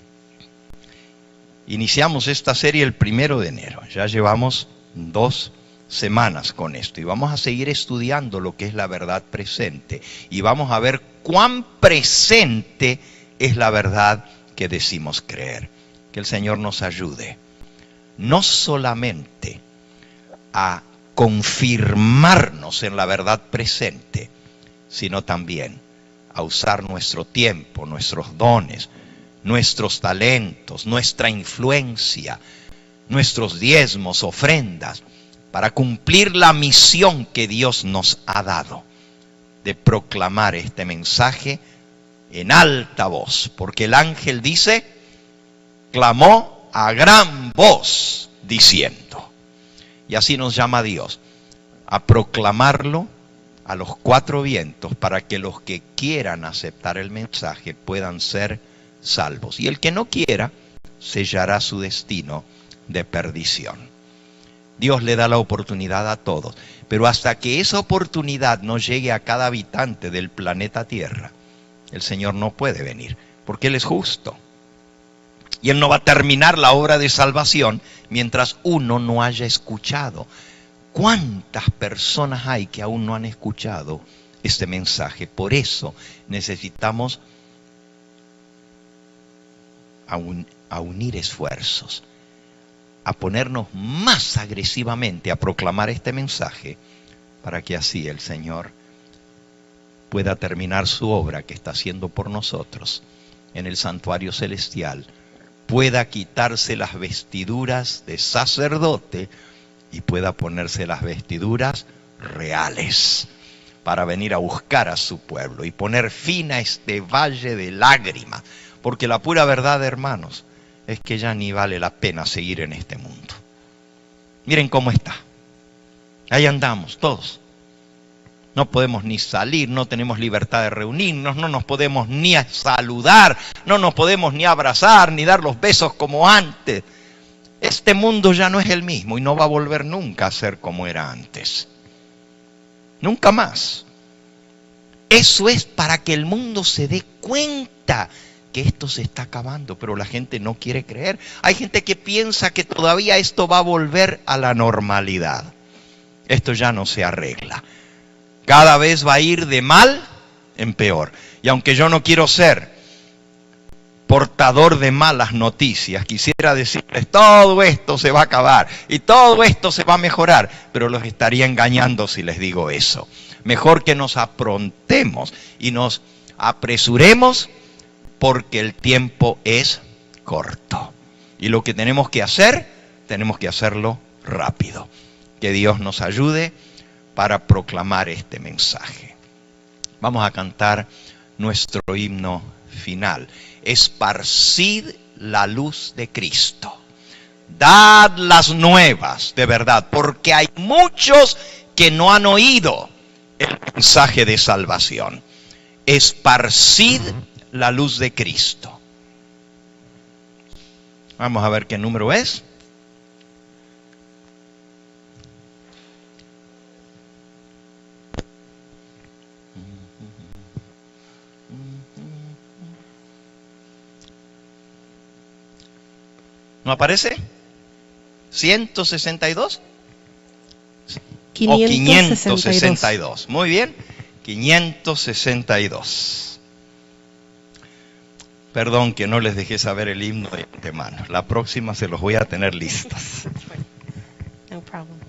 Iniciamos esta serie el 1 de enero. Ya llevamos 2 semanas con esto. Y vamos a seguir estudiando lo que es la verdad presente. Y vamos a ver cuán presente es la verdad que decimos creer. Que el Señor nos ayude. No solamente a confirmarnos en la verdad presente, sino también a usar nuestro tiempo, nuestros dones, nuestros talentos, nuestra influencia, nuestros diezmos, ofrendas, para cumplir la misión que Dios nos ha dado, de proclamar este mensaje en alta voz. Porque el ángel dice, clamó a gran voz, diciendo. Y así nos llama Dios, a proclamarlo a los 4 vientos, para que los que quieran aceptar el mensaje puedan ser salvos. Y el que no quiera, sellará su destino de perdición. Dios le da la oportunidad a todos, pero hasta que esa oportunidad no llegue a cada habitante del planeta Tierra, el Señor no puede venir, porque Él es justo. Y Él no va a terminar la obra de salvación mientras uno no haya escuchado. ¿Cuántas personas hay que aún no han escuchado este mensaje? Por eso necesitamos a unir esfuerzos, a ponernos más agresivamente a proclamar este mensaje, para que así el Señor pueda terminar su obra que está haciendo por nosotros en el santuario celestial, pueda quitarse las vestiduras de sacerdote y pueda ponerse las vestiduras reales para venir a buscar a su pueblo y poner fin a este valle de lágrimas. Porque la pura verdad, hermanos, es que ya ni vale la pena seguir en este mundo. Miren cómo está. Ahí andamos todos. No podemos ni salir, no tenemos libertad de reunirnos, no nos podemos ni saludar, no nos podemos ni abrazar, ni dar los besos como antes. Este mundo ya no es el mismo y no va a volver nunca a ser como era antes. Nunca más. Eso es para que el mundo se dé cuenta que esto se está acabando, pero la gente no quiere creer. Hay gente que piensa que todavía esto va a volver a la normalidad. Esto ya no se arregla. Cada vez va a ir de mal en peor. Y aunque yo no quiero ser portador de malas noticias, quisiera decirles, todo esto se va a acabar y todo esto se va a mejorar, pero los estaría engañando si les digo eso. Mejor que nos aprontemos y nos apresuremos, porque el tiempo es corto. Y lo que tenemos que hacerlo rápido. Que Dios nos ayude para proclamar este mensaje. Vamos a cantar nuestro himno final. Esparcid la luz de Cristo. Dad las nuevas de verdad, porque hay muchos que no han oído el mensaje de salvación. Esparcid la luz de Cristo. Vamos a ver qué número es. ¿No aparece? ¿162? 562. O 562. Muy bien. 562. Perdón que no les dejé saber el himno de antemano. La próxima se los voy a tener listos. No problem.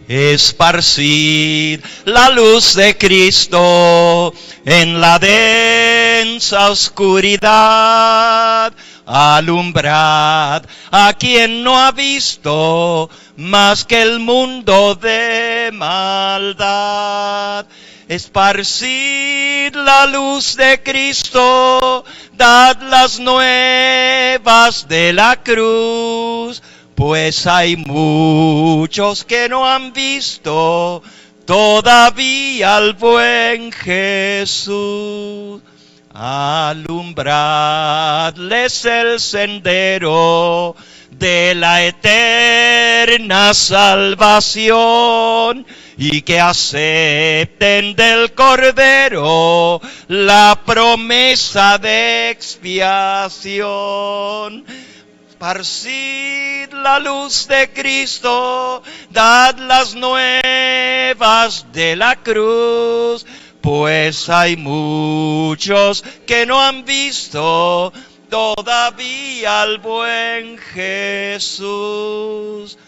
Esparcid la luz de Cristo en la densa oscuridad. Alumbrad a quien no ha visto más que el mundo de maldad. Esparcid la luz de Cristo, dad las nuevas de la cruz, pues hay muchos que no han visto todavía al buen Jesús. Alumbradles el sendero de la eterna salvación, y que acepten del Cordero la promesa de expiación. Esparcid la luz de Cristo, dad las nuevas de la cruz, pues hay muchos que no han visto todavía al buen Jesús.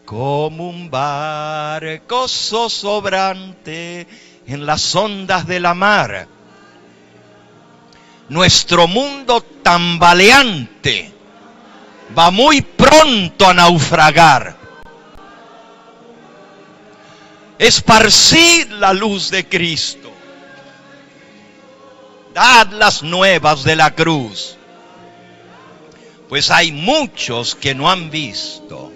Como un barco zozobrante en las ondas de la mar, nuestro mundo tambaleante va muy pronto a naufragar. Esparcid la luz de Cristo, dad las nuevas de la cruz, pues hay muchos que no han visto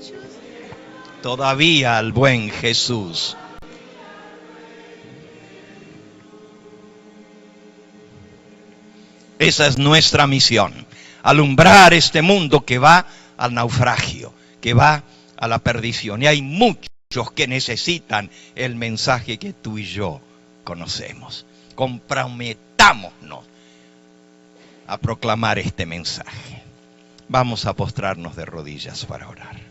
todavía al buen Jesús. Esa es nuestra misión, alumbrar este mundo que va al naufragio, que va a la perdición. Y hay muchos que necesitan el mensaje que tú y yo conocemos. Comprometámonos a proclamar este mensaje. Vamos a postrarnos de rodillas para orar.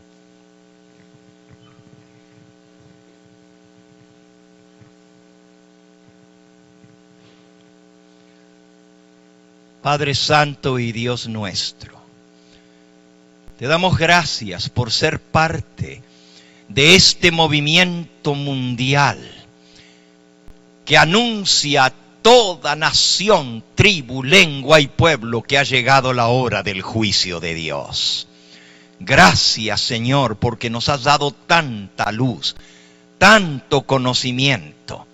Padre Santo y Dios nuestro, te damos gracias por ser parte de este movimiento mundial que anuncia a toda nación, tribu, lengua y pueblo que ha llegado la hora del juicio de Dios. Gracias, Señor, porque nos has dado tanta luz, tanto conocimiento,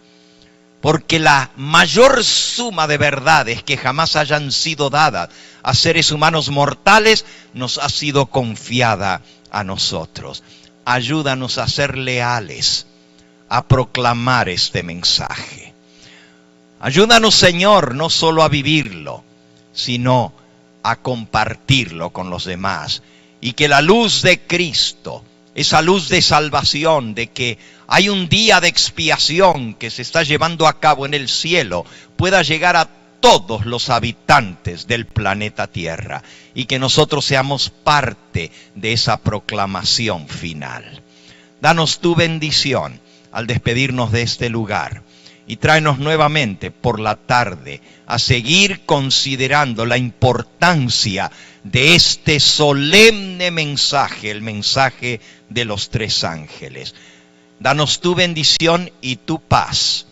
porque la mayor suma de verdades que jamás hayan sido dadas a seres humanos mortales nos ha sido confiada a nosotros. Ayúdanos a ser leales, a proclamar este mensaje. Ayúdanos, Señor, no solo a vivirlo, sino a compartirlo con los demás. Y que la luz de Cristo, esa luz de salvación, de que hay un día de expiación que se está llevando a cabo en el cielo, pueda llegar a todos los habitantes del planeta Tierra, y que nosotros seamos parte de esa proclamación final. Danos tu bendición al despedirnos de este lugar, y tráenos nuevamente por la tarde a seguir considerando la importancia de este solemne mensaje, el mensaje de los tres ángeles. Danos tu bendición y tu paz.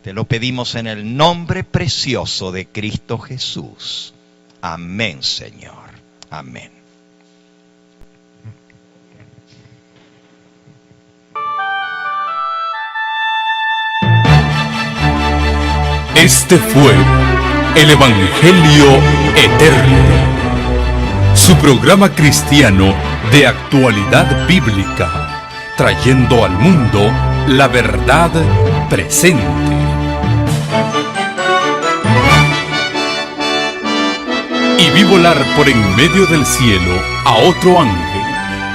Te lo pedimos en el nombre precioso de Cristo Jesús. Amén, Señor. Amén. Este fue el Evangelio Eterno, su programa cristiano de actualidad bíblica, trayendo al mundo la verdad presente. Y vi volar por en medio del cielo a otro ángel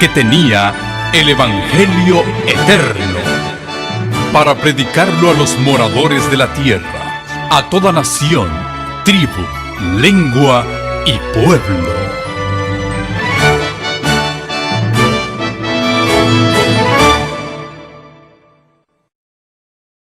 que tenía el Evangelio Eterno, para predicarlo a los moradores de la tierra, a toda nación, tribu, lengua y pueblo.